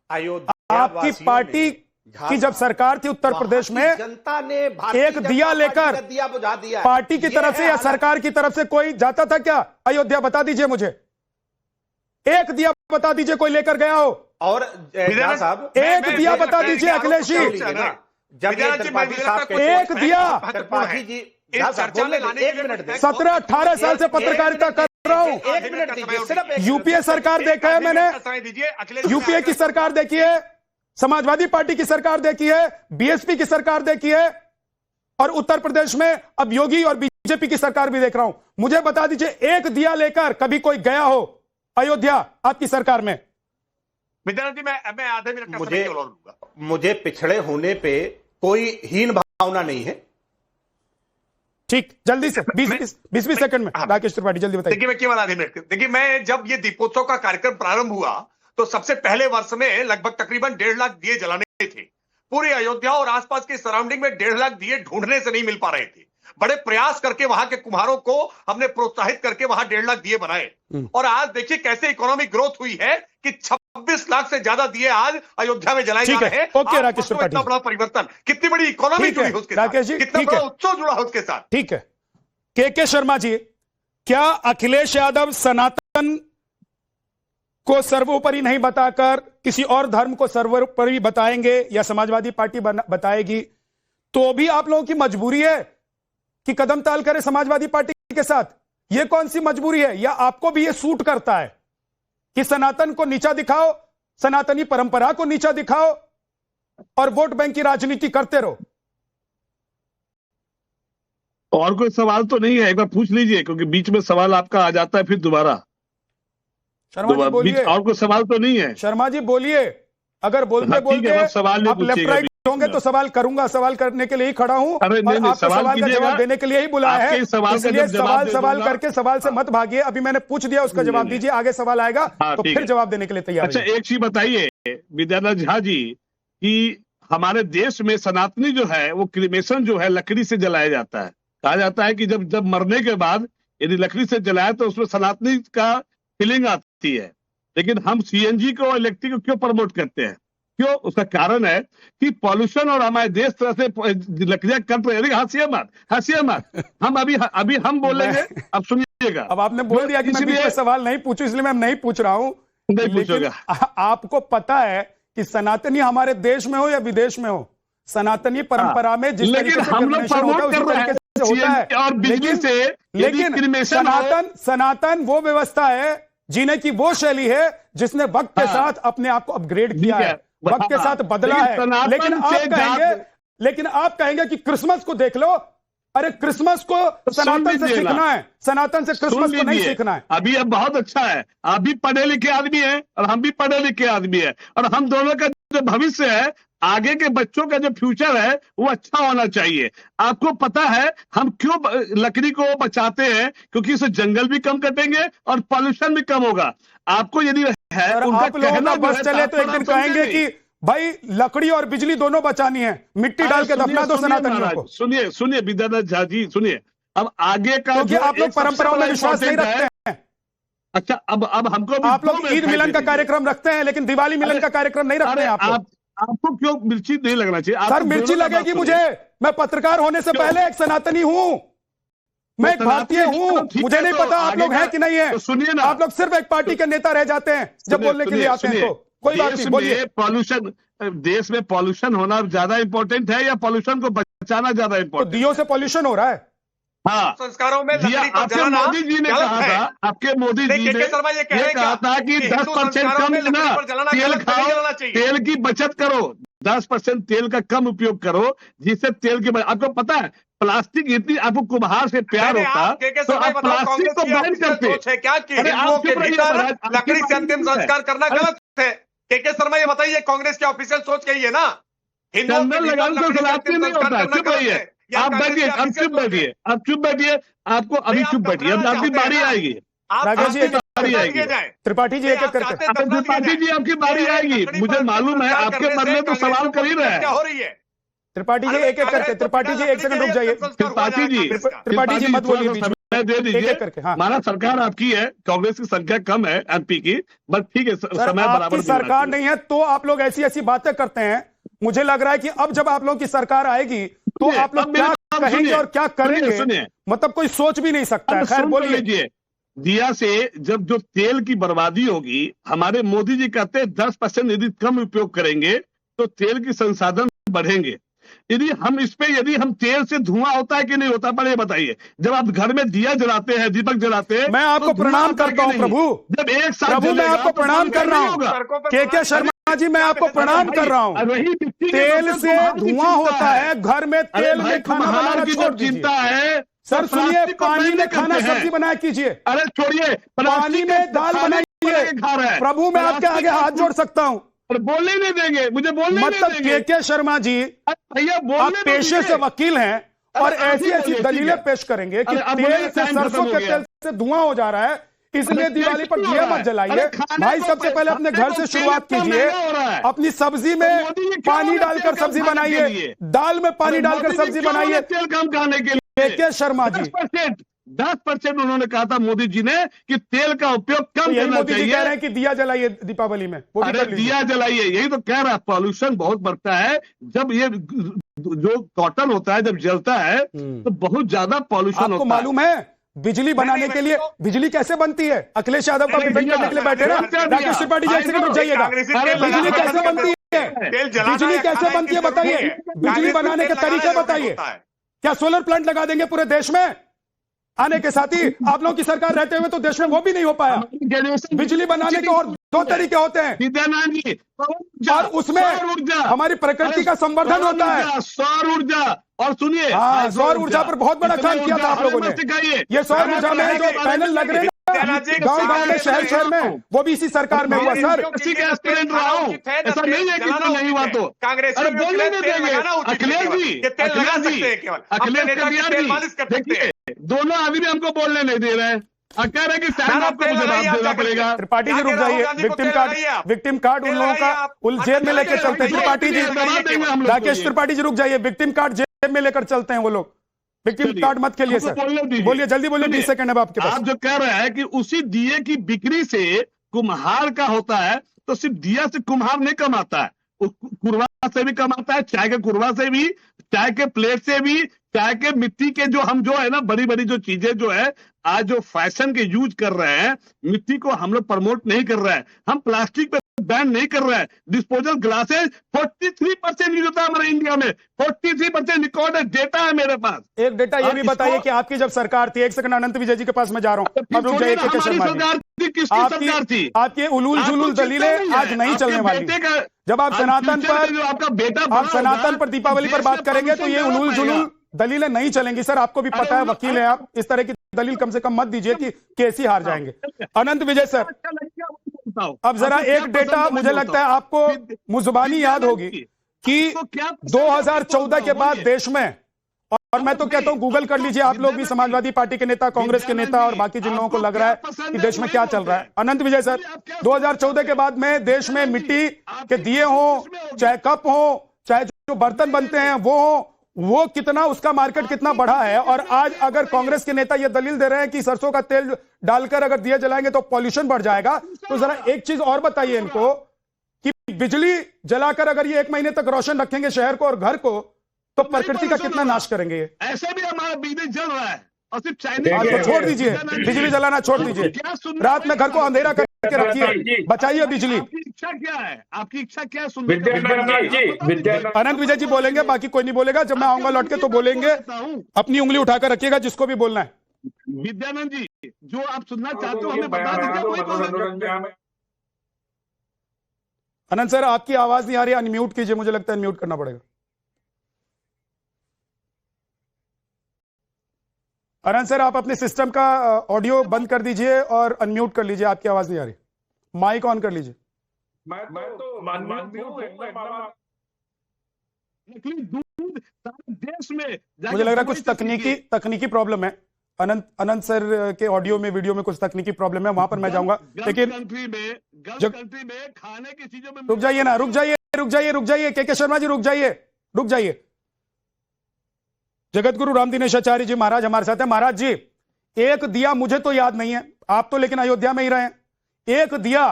आपकी पार्टी की जब सरकार थी उत्तर प्रदेश में, जनता ने एक दिया लेकर दिया बुझा दिया, पार्टी की तरफ से या सरकार की तरफ से कोई जाता था क्या अयोध्या? बता दीजिए मुझे, एक दिया बता दीजिए कोई लेकर गया हो। और साहब एक दिया बता दीजिए अखिलेश जी, एक दिया। त्रिपाठी जी 17-18 साल से पत्रकारिता कर रहा हूं, 1 मिनट दीजिए सिर्फ। यूपीए सरकार देखा है मैंने, यूपीए की सरकार देखी है, समाजवादी पार्टी की सरकार देखी है, बीएसपी की सरकार देखी है, और उत्तर प्रदेश में अब योगी और बीजेपी की सरकार भी देख रहा हूं। मुझे बता दीजिए एक दिया लेकर कभी कोई गया हो अयोध्या आपकी सरकार में? विद्यानंद जी, मैं आधे मिनट का समय और लूंगा। मुझे पिछड़े होने पे कोई हीन संभावना नहीं है। ठीक, जल्दी से 20 सेकंड में राकेश त्रिपाठी जल्दी बताइए। देखिए मैं केवल आधे मिनट, देखिए मैं जब ये दीपोत्सव का कार्यक्रम प्रारंभ हुआ तो सबसे पहले वर्ष में लगभग तकरीबन 1.5 लाख दिए जलाने थे। पूरी अयोध्या और आसपास की सराउंडिंग में 1.5 लाख दिए ढूंढने से नहीं मिल पा रहे थे। बड़े प्रयास करके वहां के कुम्हारों को हमने प्रोत्साहित करके वहां 1.5 लाख दिए बनाए और आज देखिए कैसे इकोनॉमिक ग्रोथ हुई है कि 26 लाख से ज्यादा दिए आज अयोध्या में जलाए जा रहे हैं। ओके राकेश त्रिपाठी, इतना बड़ा परिवर्तन, कितनी बड़ी इकोनॉमी जुड़ी उसके साथ, राकेश जी, कितना बड़ा उत्सव जुड़ा उसके साथ। ठीक है के शर्मा जी, क्या अखिलेश यादव सनातन को सर्वोपरि नहीं बताकर किसी और धर्म को सर्वोपरि बताएंगे या समाजवादी पार्टी बताएगी तो भी आप लोगों की मजबूरी है कि कदम ताल करें समाजवादी पार्टी के साथ? यह कौन सी मजबूरी है? या आपको भी यह सूट करता है कि सनातन को नीचा दिखाओ, सनातनी परंपरा को नीचा दिखाओ और वोट बैंक की राजनीति करते रहो? और कोई सवाल तो नहीं है, एक बार पूछ लीजिए, क्योंकि बीच में सवाल आपका आ जाता है फिर दोबारा। शर्मा जी बोलिए। और कोई सवाल तो नहीं है? शर्मा जी बोलिए। अगर बोलते बोलते सवाल आप लेफ्ट राइट होंगे तो सवाल करूंगा, सवाल करने के लिए ही खड़ा हूं और आपको सवाल का जवाब देने के लिए ही बुलाया है। इसलिए सवाल करके सवाल से मत भागिए। अभी मैंने पूछ दिया, उसका जवाब दीजिए, आगे सवाल आएगा तो फिर जवाब देने के लिए तैयार। अच्छा एक चीज बताइए विद्यानाथ झा जी कि हमारे देश में सनातनी जो है वो क्रिमेशन जो है लकड़ी से जलाया जाता है। कहा जाता है कि जब मरने के बाद यदि लकड़ी से जलाए तो उसमें सनातनी का फीलिंग आती है, लेकिन हम सीएनजी को इलेक्ट्रिक को क्यों प्रमोट करते हैं? क्यों? उसका कारण है कि पॉल्यूशन और हमारे देश तरह से लकड़ियां कट रही है। हंसिए मत हम अभी हम बोलेंगे, अब सुनिएगा। अब आपने बोल दिया कि मैं बीच में सवाल नहीं पूछूं, इसलिए मैं नहीं पूछ रहा हूं। नहीं पूछूंगा। आपको पता है कि सनातनी हमारे देश में हो या विदेश में हो, सनातनी परंपरा में जिस तरीके से हम लोग प्रमोट कर रहे हैं होता है और बिजली से, लेकिन सनातन वो व्यवस्था है, जीने की वो शैली है जिसने वक्त के साथ अपने आप को अपग्रेड किया है, वक्त के साथ बदला है। लेकिन आप कहेंगे कि क्रिसमस को देख लो। अरे क्रिसमस को सनातन से सीखना है, सनातन से क्रिसमस को नहीं सीखना है। अभी अब बहुत अच्छा है, आप भी पढ़े लिखे आदमी है और हम भी पढ़े लिखे आदमी है, और हम दोनों का जो भविष्य है, आगे के बच्चों का जो फ्यूचर है वो अच्छा होना चाहिए। आपको पता है हम क्यों लकड़ी को बचाते हैं? क्योंकि इससे जंगल भी कम कटेंगे और पॉल्यूशन भी कम होगा। आपको यदि है आप लोगों का बस चले तो एक दिन कहेंगे कि भाई लकड़ी और बिजली दोनों बचानी है, मिट्टी डाल के दफना दो सनातनियों को। सुनिए विद्यानाथ झा जी सुनिए, अब आगे का क्योंकि आप लोग परंपराओं में विश्वास नहीं रखते हैं। अच्छा अब हमको आप लोग ईद मिलन का कार्यक्रम रखते हैं लेकिन दिवाली मिलन का कार्यक्रम नहीं रखते हैं। आपको क्यों मिर्ची नहीं लगना चाहिए? सर मिर्ची लगेगी मुझे, मैं पत्रकार होने से पहले एक सनातनी हूं, मैं एक भारतीय हूं, मुझे नहीं पता आप लोग हैं कि नहीं है। सुनिए ना, आप लोग सिर्फ एक पार्टी के नेता रह जाते हैं जब बोलने के लिए आते हैं तो कोई बात नहीं, बोलिए। पॉल्यूशन, देश में पॉल्यूशन होना ज्यादा इंपॉर्टेंट है या पॉल्यूशन को बचाना ज्यादा इंपॉर्टेंट? तो दियों से पॉल्यूशन हो रहा है। हाँ, संस्कारों में आपके मोदी जी ने कहा था, आपके मोदी जी ने ये कहा था कि 10% कम ना तेल खाओ, तेल की बचत करो, 10% तेल का कम उपयोग करो, जिससे तेल की आपको पता है प्लास्टिक इतनी आपको कुम्हार से प्यार होता तो आप प्लास्टिक को बैन करते क्या कि हिंदुओं के भीतर लकड़ी से अंतिम संस्कार करना गलत है? के शर्मा ये बताइए, कांग्रेस की ऑफिशियल सोच कही है ना? हिंदुओं नहीं होता। चुप रहिए, आप बैठिए, आप चुप बैठिए, आप चुप बैठिए, आपको अभी चुप बैठिए, अब आपकी बारी आएगी। त्रिपाठी जी एक एक करके। त्रिपाठी जी आपकी बारी आएगी, मुझे मालूम है आपके मन में तो सवाल कर ही रहे हैं। क्या हो रही है? त्रिपाठी जी एक एक करके। त्रिपाठी जी एक सेकंड रुक जाइए। त्रिपाठी जी मत बोलिए बीच में, दे दीजिए करके। हाँ, हमारा सरकार आपकी है, कांग्रेस की संख्या कम है एमपी की, बट ठीक है समय बराबर। सरकार नहीं है तो आप लोग ऐसी ऐसी बातें करते हैं। मुझे लग रहा है कि अब जब आप लोगों की सरकार आएगी तो आप लोग क्या कहेंगे और क्या करेंगे, मतलब कोई सोच भी नहीं सकता है। खैर बोलिए। दिया से जब जो तेल की बर्बादी होगी, हमारे मोदी जी कहते हैं 10% यदि कम उपयोग करेंगे तो तेल की संसाधन बढ़ेंगे। यदि हम तेल से धुआं होता है कि नहीं होता, पर ये बताइए, जब आप घर में दिया जलाते हैं, दीपक जलाते हैं, मैं आपको प्रणाम करता हूं प्रभु। जब एक साथ प्रभु मैं आपको प्रणाम कर रहा हूं। के शर्मा जी मैं आपको प्रणाम कर रहा हूं। तेल से धुआं होता है, घर में तेल में खाना बनाना छोड़ चिंता है। सर सुनिए, पानी में खाना सब्जी बनाया कीजिए। अरे छोड़िए, पानी में दाल बनाइए। प्रभु मैं आपके आगे हाथ जोड़ सकता हूं, और बोलने ही नहीं देंगे, मुझे बोलने मतलब नहीं देंगे। के शर्मा जी, भैया आप बोलने पेशे से वकील हैं और ऐसी ऐसी दलीलें पेश करेंगे कि तेल से, सरसों के तेल से धुआं हो जा रहा है, इसलिए दिवाली पर दिया मत जलाइए। भाई सबसे पहले अपने घर से शुरुआत कीजिए, अपनी सब्जी में पानी डालकर सब्जी बनाइए, दाल में पानी डालकर सब्जी बनाइए। तेल कम खाने के लिए के शर्मा जी 10% उन्होंने कहा था मोदी जी ने कि तेल का उपयोग कम यही करना मोदी जी कह रहे चाहिए। हैं कि दिया जलाइए दीपावली में, वो भी अरे कर लीजिए। दिया जलाइए, यही तो कह रहा है, पॉल्यूशन बहुत बढ़ता है जब ये जो कॉटन होता है जब जलता है तो बहुत ज्यादा पॉल्यूशन आपको होता है। मालूम है बिजली बनाने के लिए बिजली कैसे बनती है? अखिलेश यादव का डिफेंड करने के लिए बैठे ना राकेश त्रिपाठी जी, एक सेकंड रुक जाइएगा। बिजली कैसे बनती है? बिजली कैसे बनती है बताइए, बिजली बनाने के तरीके बताइए। क्या सोलर प्लांट लगा देंगे पूरे देश में? आने के साथ ही आप लोगों की सरकार रहते हुए तो देश में वो भी नहीं हो पाया। बिजली बनाने के और दो तरीके होते हैं विद्यानंद जी, और उसमें हमारी प्रकृति का संवर्धन होता है। सौर ऊर्जा, और सुनिए हाँ, सौर ऊर्जा पर बहुत बड़ा काम किया था आप लोगों ने। ये सौर ऊर्जा में जो पैनल लग रहे हैं गांव-गांव में, शहर में, वो भी इसी सरकार में हुआ सर। किसी का एस्पिरेंट रहा हूं, ऐसा नहीं है कि नहीं हुआ तो। अरे बोलने नहीं देंगे अखिलेश जी, अखिलेश कटियार जी, देखिए दोनों आदमी हमको बोलने नहीं दे रहे हैं, कह रहे कि शायद आपको जवाब देना पड़ेगा। त्रिपाठी जी रुक जाइए, विक्टिम कार्ड उन लोगों का उन जेल में लेकर चलते हैं। त्रिपाठी जी, राकेश त्रिपाठी जी रुक जाइए, विक्टिम कार्ड जेल में लेकर चलते हैं वो लोग। विक्टिम कार्ड मत खेलिए सर, बोलिए जल्दी बोलिए, 20 सेकंड है आपके पास। आप जो कह रहे हैं कि उसी दिए की बिक्री से कुम्हार का होता है, तो सिर्फ दिया से कुम्हार नहीं कमाता है, कुरवा से भी कमाता है, चाय के कुरवा से भी, चाय के प्लेट से भी, चाय के मिट्टी के जो हम जो है ना बड़ी बड़ी जो चीजें जो है आज जो फैशन के यूज कर रहे हैं, मिट्टी को हम लोग प्रमोट नहीं कर रहे हैं, हम प्लास्टिक पे बैन नहीं कर रहे हैं। डिस्पोजल ग्लासेस 43% यूज होता है हमारे इंडिया में, 43% रिकॉर्डेड डेटा है मेरे पास। एक डेटा ये भी बताइए कि आपकी जब सरकार थी, एक सेकंड अनंत विजय जी के पास मैं जा रहा हूं, अब रुक जाइए के शर्मा जी, किसकी सरकार थी? आपकी उलूल जुलूल दलीलें आज नहीं चलने वाली। जब आप सनातन पर, आपका बेटा आप सनातन पर दीपावली पर बात करेंगे तो ये उलूल जुलूल दलीलें नहीं चलेंगी सर, आपको भी पता है, वकील हैं आप, इस तरह की दलील कम से कम मत दीजिए कि केस ही हार जाएंगे। अनंत विजय सर, अब जरा एक डेटा मुझे लगता है आपको मुजुबानी याद होगी कि 2014 के बाद देश में, और मैं तो कहता हूं गूगल कर लीजिए आप लोग भी, समाजवादी पार्टी के नेता, कांग्रेस के नेता और बाकी जिन लोगों को लग रहा है कि देश में क्या चल रहा है। अनंत विजय सर, 2014 के बाद में देश में मिट्टी के दिए हों, चाहे कप हो, चाहे जो बर्तन बनते हैं वो हो, वो कितना, उसका मार्केट कितना बढ़ा है। और आज अगर कांग्रेस के नेता ये दलील दे रहे हैं कि सरसों का तेल डालकर अगर दिए जलाएंगे तो पॉल्यूशन बढ़ जाएगा, तो जरा एक चीज और बताइए इनको कि बिजली जलाकर अगर ये 1 महीने तक रोशन रखेंगे शहर को और घर को, तो प्रकृति का कितना नाश करेंगे। ऐसे भी हमारा बिजली जल रहा है और सिर्फ चाइनीज को छोड़ दीजिए, बिजली जलाना छोड़ दीजिए, रात में घर को अंधेरा करके रखिए, बचाइए बिजली। आपकी इच्छा क्या है? आपकी इच्छा क्या है? अनंत विजय जी बोलेंगे, बाकी कोई नहीं बोलेगा, जब मैं आऊंगा लौट के तो बोलेंगे, अपनी उंगली उठाकर रखिएगा जिसको भी बोलना है। विद्यानंद जी, जो आप सुनना चाहते हो हमें बता दीजिए, वही बोल। अनंत सर आपकी आवाज नहीं आ रही, अनम्यूट कीजिए, मुझे लगता है अनम्यूट करना पड़ेगा। अनंत सर आप अपने सिस्टम का ऑडियो बंद कर दीजिए और अनम्यूट कर लीजिए, आपकी आवाज नहीं आ रही, माइक ऑन कर लीजिए। दूध देश में मुझे लग रहा है कुछ तकनीकी प्रॉब्लम है। अनंत सर के ऑडियो में, वीडियो में कुछ तकनीकी प्रॉब्लम है, वहां पर मैं जाऊंगा। लेकिन कंट्री में खाने की चीजों में रुक जाइए ना, रुक जाइए के शर्मा जी, रुक जाइए। जगत गुरु राम दिनेशाचार्य जी महाराज हमारे साथ है। महाराज जी, एक दिया मुझे तो याद नहीं है, आप तो लेकिन अयोध्या में ही रहे हैं, एक दिया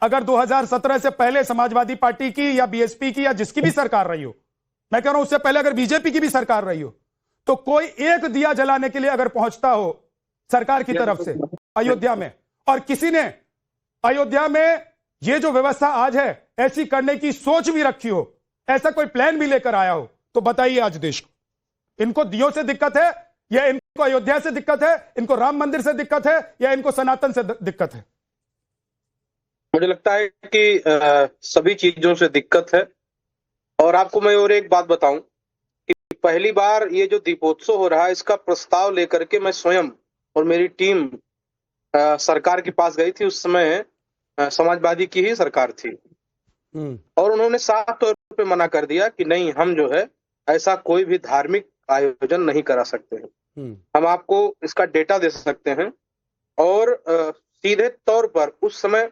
अगर 2017 से पहले समाजवादी पार्टी की या बीएसपी की या जिसकी भी सरकार रही हो, मैं कह रहा हूं उससे पहले अगर बीजेपी की भी सरकार रही हो, तो कोई एक दिया जलाने के लिए अगर पहुंचता हो सरकार की तरफ से अयोध्या में, और किसी ने अयोध्या में ये जो व्यवस्था आज है ऐसी करने की सोच भी रखी हो, ऐसा कोई प्लान भी लेकर आया हो, तो बताइए आज देश को, इनको दियों से दिक्कत है या इनको अयोध्या से दिक्कत है, इनको राम मंदिर से दिक्कत है या इनको सनातन से दिक्कत है? मुझे लगता है कि सभी चीजों से दिक्कत है। और आपको मैं और एक बात बताऊं कि पहली बार ये जो दीपोत्सव हो रहा है, इसका प्रस्ताव लेकर के मैं स्वयं और मेरी टीम सरकार के पास गई थी। उस समय समाजवादी की ही सरकार थी। और उन्होंने साफ तौर पे मना कर दिया कि नहीं, हम जो है ऐसा कोई भी धार्मिक आयोजन नहीं करा सकते हैं। हम आपको इसका डेटा दे सकते हैं। और सीधे तौर पर उस समय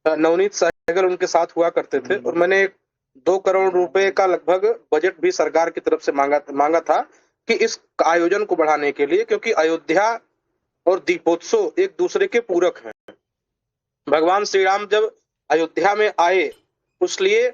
नवनीत सहगल उनके साथ हुआ करते थे और मैंने 2 करोड़ रुपए का लगभग बजट भी सरकार की तरफ से मांगा था कि इस आयोजन को बढ़ाने के लिए, क्योंकि अयोध्या और दीपोत्सव एक दूसरे के पूरक हैं। भगवान श्री राम जब अयोध्या में आए, उसलिए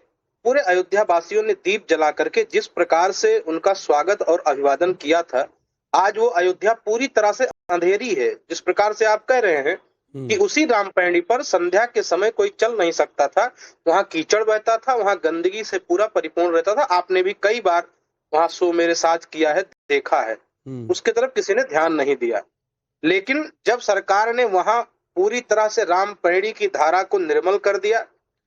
पूरे अयोध्या वासियों ने दीप जला करके जिस प्रकार से उनका स्वागत और अभिवादन किया था, आज वो अयोध्या पूरी तरह से अंधेरी है। जिस प्रकार से आप कह रहे हैं कि उसी रामपैणी पर संध्या के समय कोई चल नहीं सकता था, वहां कीचड़ बहता था, वहां गंदगी से पूरा परिपूर्ण रहता था। आपने भी कई बार वहां शो मेरे साथ किया है, देखा है, उसके तरफ किसी ने ध्यान नहीं दिया। लेकिन जब सरकार ने वहां पूरी तरह से रामपैणी की धारा को निर्मल कर दिया,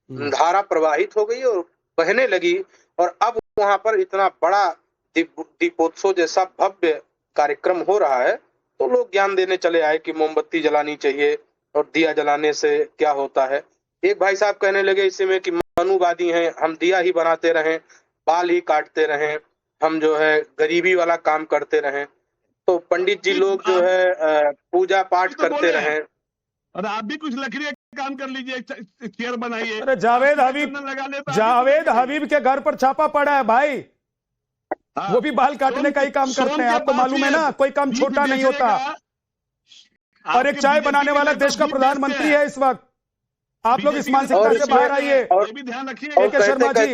धारा प्रवाहित हो गई और बहने लगी, और अब वहां पर इतना बड़ा दीपोत्सव जैसा भव्य कार्यक्रम हो रहा है, तो लोग ज्ञान देने चले आए कि मोमबत्ती जलानी चाहिए और दिया जलाने से क्या होता है। एक भाई साहब कहने लगे इसी में कि मनुवादी हैं, हम दिया ही बनाते रहें, बाल ही काटते रहें, हम जो है गरीबी वाला काम करते रहें, तो पंडित जी लोग जो है पूजा पाठ करते रहें। और आप भी कुछ लकड़ी का काम कर लीजिए, चेयर बनाइए। अरे जावेद हबीब के घर पर छापा पड़ा है भाई, वो भी बाल काटने का ही काम करते हैं। आपको मालूम है ना, कोई काम छोटा नहीं होता। और एक चाय बनाने वाला देश का प्रधानमंत्री है इस वक्त। आप लोग इस मानसिकता से बाहर आइए। ये भी ध्यान रखिए के शर्मा जी,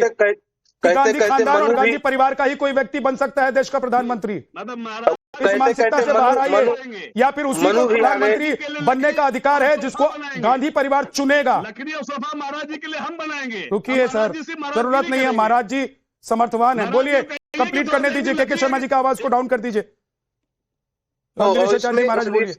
गांधी खानदान और गांधी परिवार का ही कोई व्यक्ति बन सकता है देश का प्रधानमंत्री। इस मानसिकता से बाहर आइए, या फिर उसी को प्रधानमंत्री बनने का अधिकार है जिसको गांधी परिवार चुनेगा। लकड़ी और सोफा महाराज जी के लिए हम बनाएंगे। रुकिए सर, जरूरत नहीं है, महाराज जी समर्थवान है। बोलिए, कंप्लीट करने दीजिए। के शर्मा जी का आवाज को डाउन कर दीजिए। महाराज बोलिए।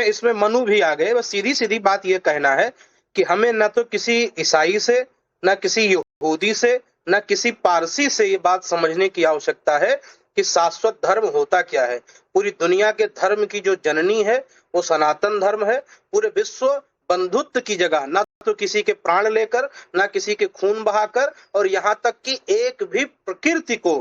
इसमें मनु भी आ गए। बस सीधी सीधी बात यह कहना है कि हमें न तो किसी ईसाई से, न किसी यहूदी से, न किसी पारसी से ये बात समझने की आवश्यकता है कि शाश्वत धर्म होता क्या है। पूरी दुनिया के धर्म की जो जननी है वो सनातन धर्म है। पूरे विश्व बंधुत्व की जगह, न तो किसी के प्राण लेकर, न किसी के खून बहाकर, और यहाँ तक कि एक भी प्रकृति को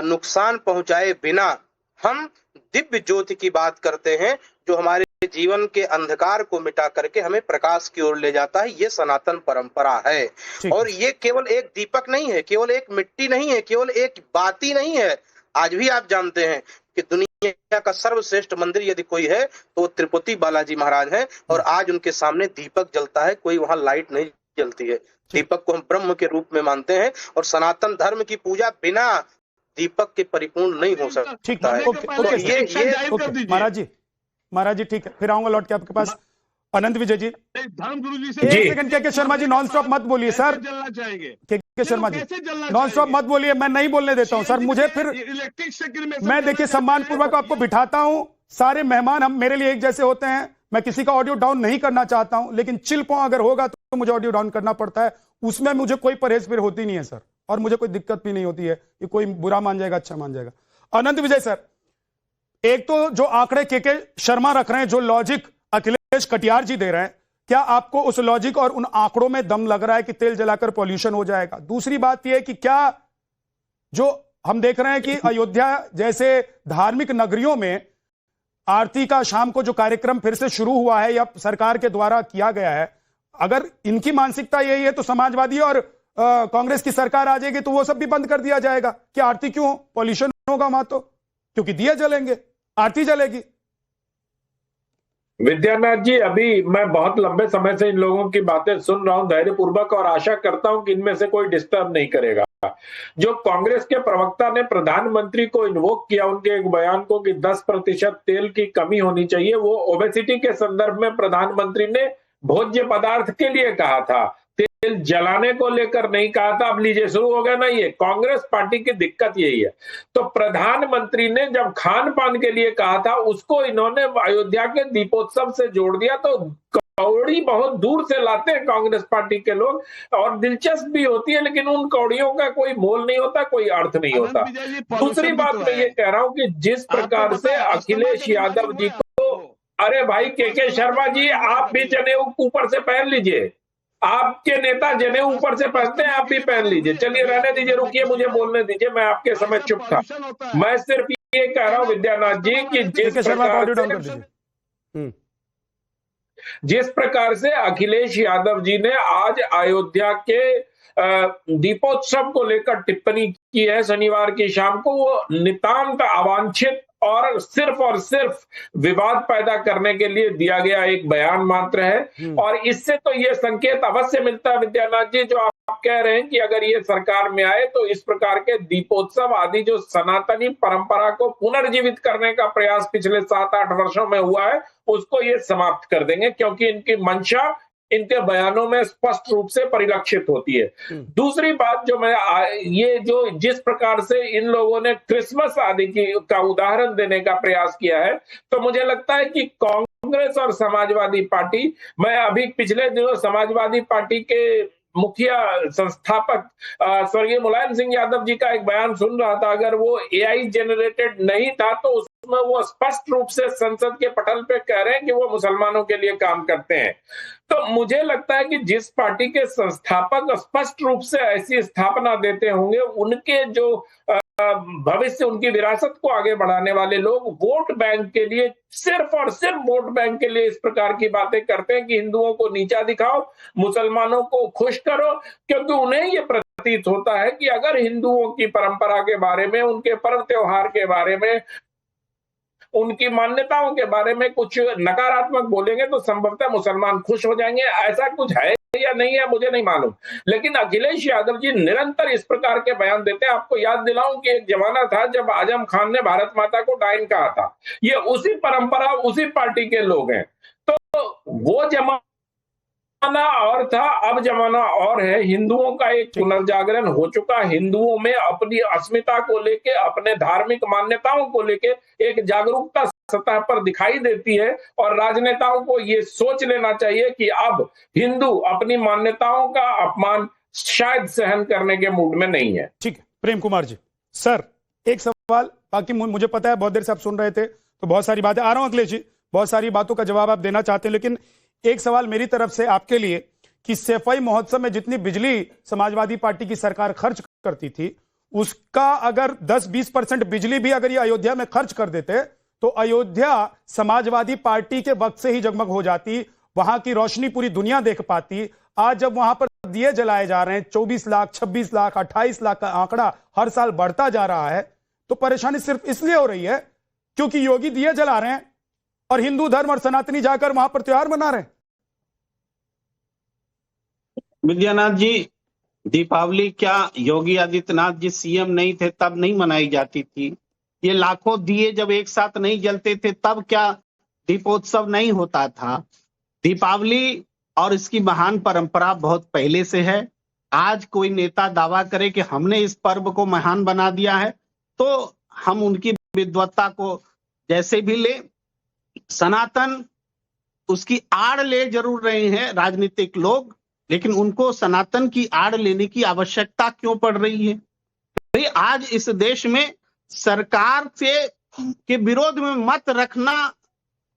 नुकसान पहुंचाए बिना हम दिव्य ज्योति की बात करते हैं, जो हमारे जीवन के अंधकार को मिटा करके हमें प्रकाश की ओर ले जाता है। ये सनातन परंपरा है। और ये केवल एक दीपक नहीं है, केवल एक मिट्टी नहीं है, केवल एक बाती नहीं है। आज भी आप जानते हैं कि दुनिया का सर्वश्रेष्ठ मंदिर यदि कोई है तो तिरुपति बालाजी महाराज हैं, और आज उनके सामने दीपक जलता है, कोई वहां लाइट नहीं जलती है। दीपक को हम ब्रह्म के रूप में मानते हैं, और सनातन धर्म की पूजा बिना दीपक के परिपूर्ण नहीं हो सकता है। महाराज जी ठीक है, फिर आऊंगा लौट के आपके पास। अनंत विजय जी, धर्मगुरु जी से एक सेकंड के शर्मा जी नॉन स्टॉप मत बोलिए सर। जलना चाहेंगे के शर्मा जी नॉन स्टॉप मत बोलिए, मैं नहीं बोलने देता हूं सर। मुझे फिर इलेक्ट्रिक सेक्टर में मैं देखिए सम्मान पूर्वक आपको बिठाता हूं। सारे मेहमान हम मेरे लिए एक जैसे होते हैं। मैं किसी का ऑडियो डाउन नहीं करना चाहता हूं, लेकिन चिल पाऊं अगर होगा तो मुझे ऑडियो डाउन करना पड़ता है। उसमें मुझे कोई परहेज फिर होती नहीं है सर, और मुझे कोई दिक्कत भी नहीं होती है कि कोई बुरा मान जाएगा अच्छा मान जाएगा। अनंत विजय सर, एक तो जो आंकड़े के शर्मा रख रहे हैं, जो लॉजिक अखिलेश कटियार जी दे रहे हैं, क्या आपको उस लॉजिक और उन आंकड़ों में दम लग रहा है कि तेल जलाकर पॉल्यूशन हो जाएगा? दूसरी बात यह है कि क्या जो हम देख रहे हैं कि अयोध्या जैसे धार्मिक नगरियों में आरती का शाम को जो कार्यक्रम फिर से शुरू हुआ है या सरकार के द्वारा किया गया है, अगर इनकी मानसिकता यही है तो समाजवादी और कांग्रेस की सरकार आ जाएगी तो वो सब भी बंद कर दिया जाएगा कि आरती क्यों, पॉल्यूशन होगा वहां तो, क्योंकि दिए जलेंगे, आरती जलेगी। विद्यानाथ जी, अभी मैं बहुत लंबे समय से इन लोगों की बातें सुन रहा हूं धैर्यपूर्वक, और आशा करता हूं कि इनमें से कोई डिस्टर्ब नहीं करेगा। जो कांग्रेस के प्रवक्ता ने प्रधानमंत्री को इन्वोक किया उनके एक बयान को कि 10% तेल की कमी होनी चाहिए, वो ओबेसिटी के संदर्भ में प्रधानमंत्री ने भोज्य पदार्थ के लिए कहा था, तेल जलाने को लेकर नहीं कहा था। अब लीजिए शुरू हो गया ना, ये कांग्रेस पार्टी की दिक्कत यही है। तो प्रधानमंत्री ने जब खान पान के लिए कहा था, उसको इन्होंने अयोध्या के दीपोत्सव से जोड़ दिया। तो कौड़ी बहुत दूर से लाते हैं कांग्रेस पार्टी के लोग, और दिलचस्प भी होती है, लेकिन उन कौड़ियों का कोई मोल नहीं होता, कोई अर्थ नहीं होता। दूसरी बात मैं ये कह रहा हूं कि जिस प्रकार से अखिलेश यादव जी को, अरे भाई के शर्मा जी, आप भी जनेऊ ऊपर से पहन लीजिए, आपके नेता जने ऊपर से पहनते हैं, आप भी पहन लीजिए। चलिए रहने दीजिए, रुकिए, मुझे बोलने दीजिए, मैं आपके समय चुप था। मैं सिर्फ ये कह रहा हूं विद्यानाथ जी कि जिस प्रकार से अखिलेश यादव जी ने आज अयोध्या के दीपोत्सव को लेकर टिप्पणी की है शनिवार की शाम को, वो नितांत अवांछित और सिर्फ विवाद पैदा करने के लिए दिया गया एक बयान मात्र है। और इससे तो ये संकेत अवश्य मिलता है विद्यानाथ जी, जो आप कह रहे हैं कि अगर ये सरकार में आए तो इस प्रकार के दीपोत्सव आदि जो सनातनी परंपरा को पुनर्जीवित करने का प्रयास पिछले 7-8 वर्षों में हुआ है, उसको ये समाप्त कर देंगे, क्योंकि इनकी मंशा इनके बयानों में स्पष्ट रूप से परिलक्षित होती है। दूसरी बात जो मैं ये जो जिस प्रकार से इन लोगों ने क्रिसमस आदि का उदाहरण देने का प्रयास किया है, तो मुझे लगता है कि कांग्रेस और समाजवादी पार्टी, मैं अभी पिछले दिनों समाजवादी पार्टी के मुखिया संस्थापक स्वर्गीय मुलायम सिंह यादव जी का एक बयान सुन रहा था। अगर वो एआई जनरेटेड नहीं था तो उसमें वो स्पष्ट रूप से संसद के पटल पे कह रहे हैं कि वो मुसलमानों के लिए काम करते हैं। तो मुझे लगता है कि जिस पार्टी के संस्थापक स्पष्ट रूप से ऐसी स्थापना देते होंगे, उनके जो भविष्य, उनकी विरासत को आगे बढ़ाने वाले लोग वोट बैंक के लिए, सिर्फ और सिर्फ वोट बैंक के लिए इस प्रकार की बातें करते हैं कि हिंदुओं को नीचा दिखाओ, मुसलमानों को खुश करो, क्योंकि उन्हें ये प्रतीत होता है कि अगर हिंदुओं की परंपरा के बारे में, उनके पर्व त्योहार के बारे में, उनकी मान्यताओं के बारे में कुछ नकारात्मक बोलेंगे तो संभवतः मुसलमान खुश हो जाएंगे। ऐसा कुछ है या नहीं है मुझे नहीं मालूम, लेकिन अखिलेश यादव जी निरंतर इस प्रकार के बयान देते हैं। आपको याद दिलाऊं कि एक जमाना था जब आजम खान ने भारत माता को डायन कहा था। ये उसी परंपरा, उसी पार्टी के लोग हैं। तो वो जमाना और था, अब जमाना और है। हिंदुओं का एक पुनर्जागरण हो चुका। हिंदुओं में अपनी अस्मिता को लेके, अपने धार्मिक मान्यताओं को लेके एक जागरूकता सतह पर दिखाई देती है, और राजनेताओं को ये सोच लेना चाहिए कि अब हिंदू अपनी मान्यताओं का अपमान शायद सहन करने के मूड में नहीं है। ठीक है प्रेम कुमार जी। सर एक सवाल, बाकी मुझे पता है बहुत देर से आप सुन रहे थे तो बहुत सारी बातें, आ रहा हूं अखिलेश जी, बहुत सारी बातों का जवाब आप देना चाहते हैं, लेकिन एक सवाल मेरी तरफ से आपके लिए कि सैफई महोत्सव में जितनी बिजली समाजवादी पार्टी की सरकार खर्च करती थी, उसका अगर 10-20% बिजली भी अगर ये अयोध्या में खर्च कर देते तो अयोध्या समाजवादी पार्टी के वक्त से ही जगमग हो जाती, वहां की रोशनी पूरी दुनिया देख पाती। आज जब वहां पर दिए जलाए जा रहे हैं, 24 लाख, 26 लाख, 28 लाख का आंकड़ा हर साल बढ़ता जा रहा है, तो परेशानी सिर्फ इसलिए हो रही है क्योंकि योगी दिए जला रहे हैं और हिंदू धर्म और सनातनी जाकर वहां पर त्योहार मना रहे हैं। विद्यानाथ जी, दीपावली क्या योगी आदित्यनाथ जी सीएम नहीं थे तब नहीं मनाई जाती थी? ये लाखों दिए जब एक साथ नहीं जलते थे तब क्या दीपोत्सव नहीं होता था? दीपावली और इसकी महान परंपरा बहुत पहले से है। आज कोई नेता दावा करे कि हमने इस पर्व को महान बना दिया है तो हम उनकी विद्वत्ता को जैसे भी ले, सनातन उसकी आड़ ले जरूर रहे हैं राजनीतिक लोग, लेकिन उनको सनातन की आड़ लेने की आवश्यकता क्यों पड़ रही है? भाई आज इस देश में सरकार से के विरोध में मत रखना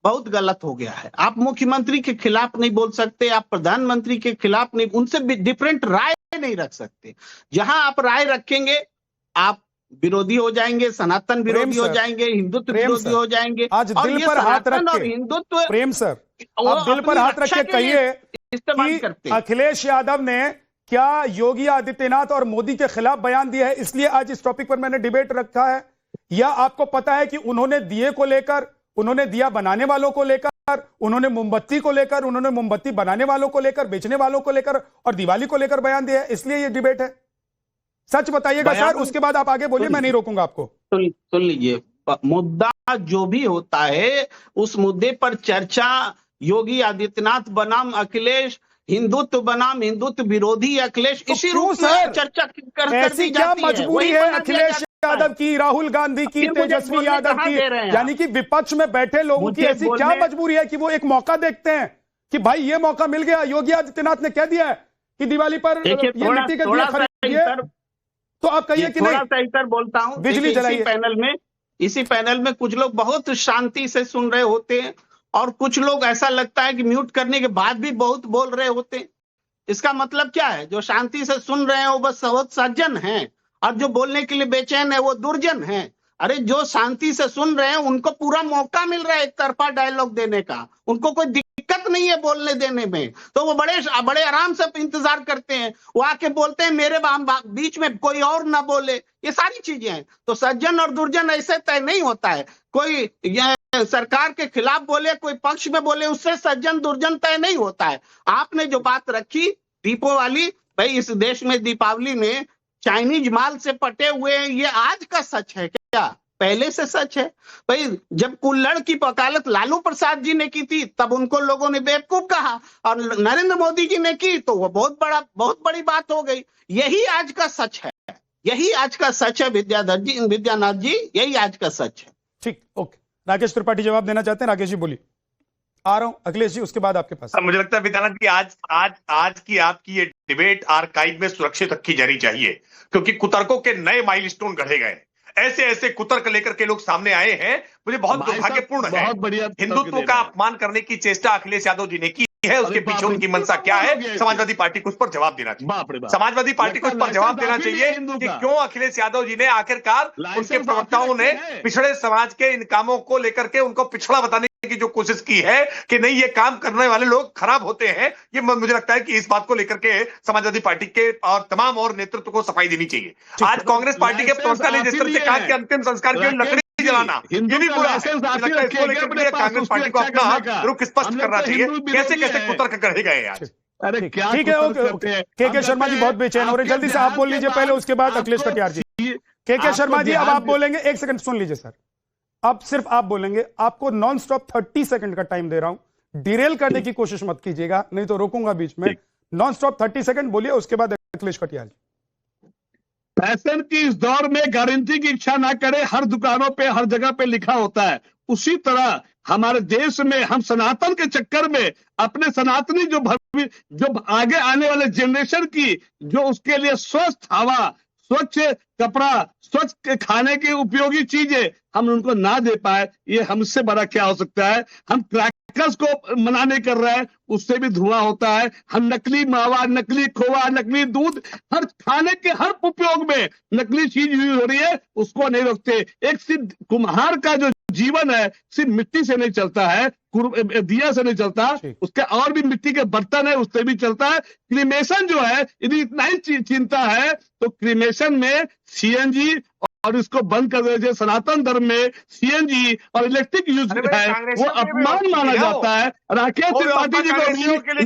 बहुत गलत हो गया है। आप मुख्यमंत्री के खिलाफ नहीं बोल सकते, आप प्रधानमंत्री के खिलाफ नहीं, उनसे डिफरेंट राय नहीं रख सकते। जहां आप राय रखेंगे आप विरोधी हो जाएंगे, सनातन विरोधी हो जाएंगे, हिंदुत्व विरोधी हो जाएंगे। आज दिल पर हाथ रख के हिंदुत्व, प्रेम सर आप दिल पर हाथ रख के कहिए कि अखिलेश यादव ने क्या योगी आदित्यनाथ और मोदी के खिलाफ बयान दिया है इसलिए आज इस टॉपिक पर मैंने डिबेट रखा है, या आपको पता है कि उन्होंने दिए को लेकर, उन्होंने दिया बनाने वालों को लेकर, उन्होंने मोमबत्ती को लेकर, उन्होंने मोमबत्ती बनाने वालों को लेकर, बेचने वालों को लेकर और दिवाली को लेकर बयान दिया है, इसलिए ये डिबेट है? सच बताइएगा सर, उसके बाद आप आगे बोलिए, मैं नहीं रोकूंगा आपको। सुन लीजिए, मुद्दा जो भी होता है उस मुद्दे पर चर्चा योगी आदित्यनाथ बनाम अखिलेश, हिंदुत्व बनाम हिंदुत्व विरोधी अखिलेश, तो इसी रूप में चर्चा ऐसी क्या मजबूरी है अखिलेश यादव की, राहुल गांधी की, तेजस्वी यादव की, यानी कि विपक्ष में बैठे लोगों की ऐसी क्या मजबूरी है कि वो एक मौका देखते हैं कि भाई ये मौका मिल गया, योगी आदित्यनाथ ने कह दिया है कि दिवाली पर ये मिट्टी के दिए खरीदिए, तो आप कहिए कि नहीं। थोड़ा सा इतर बोलता हूं, बिजली जलाइए। इसी पैनल में कुछ लोग बहुत शांति से सुन रहे होते हैं और कुछ लोग ऐसा लगता है कि म्यूट करने के बाद भी बहुत बोल रहे होते हैं। इसका मतलब क्या है? जो शांति से सुन रहे हैं वो बस बहुत सज्जन हैं, और जो बोलने के लिए बेचैन है वो दुर्जन हैं। अरे जो शांति से सुन रहे हैं उनको पूरा मौका मिल रहा है एक तरफा डायलॉग देने का, उनको कोई दिक्कत नहीं है बोलने देने में, तो वो बड़े आराम से इंतजार करते हैं। वो आके बोलते हैं मेरे बीच में कोई और ना बोले, ये सारी चीजें हैं। तो सज्जन और दुर्जन ऐसे तय नहीं होता है। कोई सरकार के खिलाफ बोले, कोई पक्ष में बोले, उससे सज्जन दुर्जन तय नहीं होता है। आपने जो बात रखी दीपों वाली, भाई इस देश में दीपावली में चाइनीज माल से पटे हुए हैं, ये आज का सच है क्या? पहले से सच है। भाई जब कुल्हड़ की वकालत लालू प्रसाद जी ने की थी तब उनको लोगों ने बेवकूफ कहा, और नरेंद्र मोदी जी ने की तो वो बहुत बड़ी बात हो गई। यही आज का सच है, यही आज का सच है विद्यानाथ जी, यही आज का सच है। ठीक, ओके। राकेश त्रिपाठी जवाब देना चाहते हैं। राकेश जी बोलिए। आ रहा हूं अखिलेश जी, उसके बाद आपके पास। मुझे लगता है विद्यानंद जी आज की आपकी ये डिबेट आर्काइव में सुरक्षित रखी जानी चाहिए, क्योंकि कुतर्कों के नए माइलस्टोन गढ़े गए। ऐसे कुतर्क लेकर के लोग सामने आए हैं। मुझे बहुत दुर्भाग्यपूर्ण है, हिंदुत्व का अपमान करने की चेष्टा अखिलेश यादव जी ने की है। उसके पीछे उनकी मंशा क्या है, समाजवादी पार्टी को उस पर जवाब देना चाहिए। समाजवादी पार्टी को उस पर जवाब देना चाहिए कि क्यों अखिलेश यादव जी ने आखिरकार उनके प्रवक्ताओं ने पिछड़े समाज के इन कामों को लेकर के उनको पिछड़ा बताने की जो कोशिश की है कि नहीं ये काम करने वाले लोग खराब होते हैं। ये मुझे लगता है कि इस बात को लेकर के समाजवादी पार्टी के और तमाम और नेतृत्व को सफाई देनी चाहिए। आज कांग्रेस पार्टी के प्रवक्ता ने जिस तरह से कहा कि अंतिम संस्कार के लिए लकड़ी जलाना ये भी बुरा है। इसको लेकर के कांग्रेस पार्टी को अपना रुख स्पष्ट करना चाहिए। कैसे कैसे कुतर्क गढ़े गए आज। अरे क्या ठीक है, ओके। के शर्मा जी बहुत बेचैन हो रहे हैं, जल्दी से आप बोल लीजिए पहले, उसके बाद अखिलेश कटियार जी। के शर्मा जी अब आप बोलेंगे। एक सेकंड सुन लीजिए सर, अब सिर्फ आप बोलेंगे। आपको नॉन स्टॉप 30 सेकंड का टाइम दे रहा हूं, डिरेल करने की कोशिश मत कीजिएगा, नहीं तो रोकूंगा बीच में। नॉन स्टॉप 30 सेकंड बोलिए, उसके बाद अखिलेश कटियार जी। फैशन की इस दौर में गारंटी की इच्छा ना करे, हर दुकानों पे हर जगह पे लिखा होता है। उसी तरह हमारे देश में हम सनातन के चक्कर में अपने सनातनी जो आगे आने वाले जनरेशन की जो उसके लिए स्वस्थ हवा, स्वच्छ कपड़ा, स्वच्छ खाने की उपयोगी चीजें हम उनको ना दे पाए, ये हमसे बड़ा क्या हो सकता है। हम क्रैकर्स को मना नहीं कर रहे हैं, उससे भी धुआं होता है। हम नकली मावा, नकली खोआ, नकली दूध, हर खाने के हर उपयोग में नकली चीज यूज हो रही है, उसको नहीं रोकते। एक सिर्फ कुम्हार का जो जीवन है सिर्फ मिट्टी से नहीं चलता है, दिया से नहीं चलता, उसके और भी मिट्टी के बर्तन है उससे भी चलता है। क्रीमेशन जो है, यदि इतना ही चिंता है तो क्रीमेशन में सीएनजी और इसको बंद कर दीजिए। सनातन धर्म में सीएनजी और इलेक्ट्रिक यूज है वो अपमान माना जाता है। राकेश त्रिपाठी जी को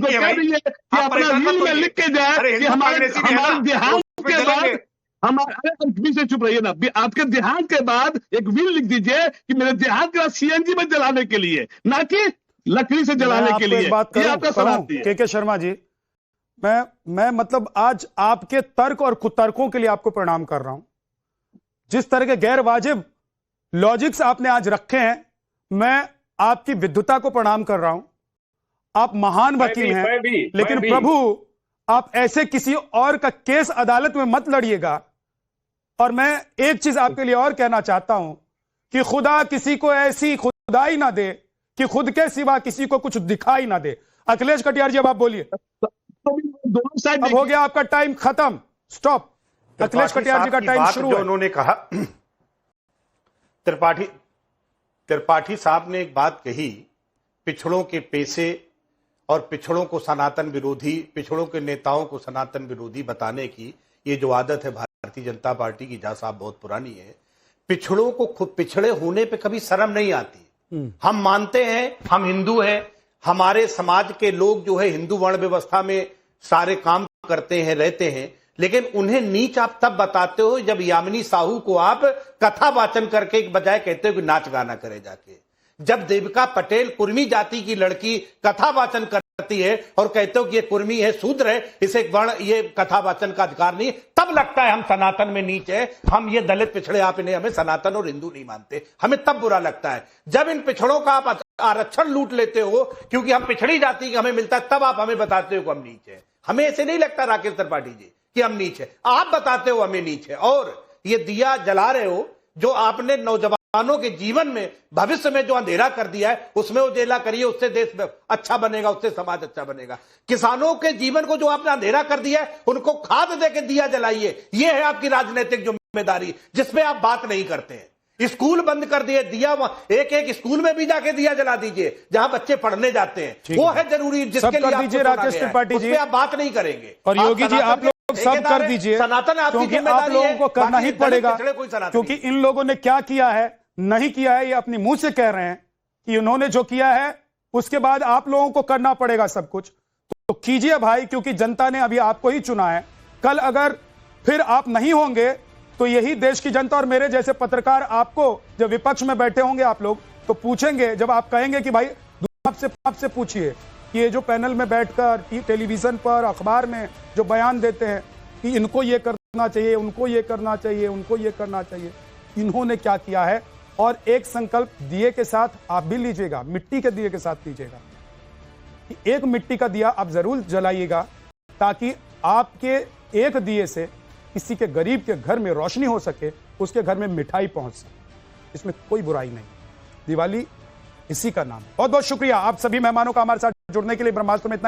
कह रही है कि अपना रील में लिख के जाए कि हमारे देहांत के बाद हमारे से चुप रहिए ना, आपके देहांत के बाद एक विल लिख दीजिए कि मेरे देहांत के बाद सीएनजी में जलाने के लिए, ना कि लकड़ी से जलाने के लिए। बात के शर्मा जी, मैं मतलब आज आपके तर्क और कुतर्कों के लिए आपको प्रणाम कर रहा हूं। जिस तरह के गैर वाजिब लॉजिक्स आपने आज रखे हैं, मैं आपकी विद्वता को प्रणाम कर रहा हूं। आप महान वकील हैं, लेकिन प्रभु आप ऐसे किसी और का केस अदालत में मत लड़िएगा। और मैं एक चीज आपके लिए और कहना चाहता हूं कि खुदा किसी को ऐसी खुदाई ना दे कि खुद के सिवा किसी को कुछ दिखाई ना दे। अखिलेश कटियार जी अब आप बोलिए। अब हो गया आपका टाइम खत्म, स्टॉप। अखिलेश कटियार जी का टाइम शुरू है। उन्होंने कहा, त्रिपाठी साहब ने एक बात कही, पिछड़ों के पेशे और पिछड़ों को सनातन विरोधी, पिछड़ों के नेताओं को सनातन विरोधी बताने की ये जो आदत है भारतीय जनता पार्टी की, जा साहब बहुत पुरानी है। पिछड़ों को खुद पिछड़े होने पे कभी शर्म नहीं आती। हम मानते हैं हम हिंदू हैं, हमारे समाज के लोग जो है हिंदू वर्ण व्यवस्था में सारे काम करते हैं, रहते हैं, लेकिन उन्हें नीच आप तब बताते हो जब यामिनी साहू को आप कथा वाचन करके एक बजाय कहते हो कि नाच गाना करे जाके। जब देविका पटेल कुर्मी जाति की लड़की कथा वाचन करती है और कहते हो कि ये कुर्मी है, शूद्र है, इसे वर्ण, ये कथा वाचन का अधिकार नहीं, तब लगता है हम सनातन में नीच है, हम ये दलित पिछड़े, आप इन्हें, हमें सनातन और हिंदू नहीं मानते, हमें तब बुरा लगता है। जब इन पिछड़ों का आप आरक्षण लूट लेते हो क्योंकि हम पिछड़ी जाति के हमें मिलता है, तब आप हमें बताते हो कि हम नीच है। हमें ऐसे नहीं लगता राकेश त्रिपाठी जी कि हम नीच है, आप बताते हो हमें नीच है। और ये दिया जला रहे हो जो आपने नौजवान किसानों के जीवन में भविष्य में जो अंधेरा कर दिया है उसमें उजेला करिए, उससे देश अच्छा बनेगा, उससे समाज अच्छा बनेगा। किसानों के जीवन को जो आपने अंधेरा कर दिया है उनको खाद देके दिया जलाइए, यह है आपकी राजनीतिक जिम्मेदारी, जिसपे आप बात नहीं करते हैं। स्कूल बंद कर दिए, दिया एक स्कूल में भी जाके दिया जला दीजिए जहां बच्चे पढ़ने जाते हैं, वो है जरूरी, जिसके लिए दीजिए राकेश त्रिपाठी जी, आप बात नहीं करेंगे। और योगी जी आप लोग सब कर दीजिए, सनातन क्योंकि आप लोगों को करना ही पड़ेगा, क्योंकि इन लोगों ने क्या किया है नहीं किया है ये अपने मुंह से कह रहे हैं कि उन्होंने जो किया है उसके बाद आप लोगों को करना पड़ेगा सब कुछ। तो कीजिए भाई, क्योंकि जनता ने अभी आपको ही चुना है। कल अगर फिर आप नहीं होंगे तो यही देश की जनता और मेरे जैसे पत्रकार आपको, जब विपक्ष में बैठे होंगे आप लोग, तो पूछेंगे, जब आप कहेंगे कि भाई आपसे पूछिए कि ये जो पैनल में बैठकर टेलीविजन पर अखबार में जो बयान देते हैं कि इनको ये करना चाहिए, उनको ये करना चाहिए, उनको ये करना चाहिए, इन्होंने क्या किया है। और एक संकल्प दिए के साथ आप भी लीजिएगा, मिट्टी के दिए के साथ लीजिएगा कि एक मिट्टी का दिया आप जरूर जलाइएगा, ताकि आपके एक दिए से किसी के गरीब के घर में रोशनी हो सके, उसके घर में मिठाई पहुंच सके। इसमें कोई बुराई नहीं, दिवाली इसी का नाम है। बहुत बहुत शुक्रिया आप सभी मेहमानों का हमारे साथ जुड़ने के लिए। ब्रह्मास्त्र में इतना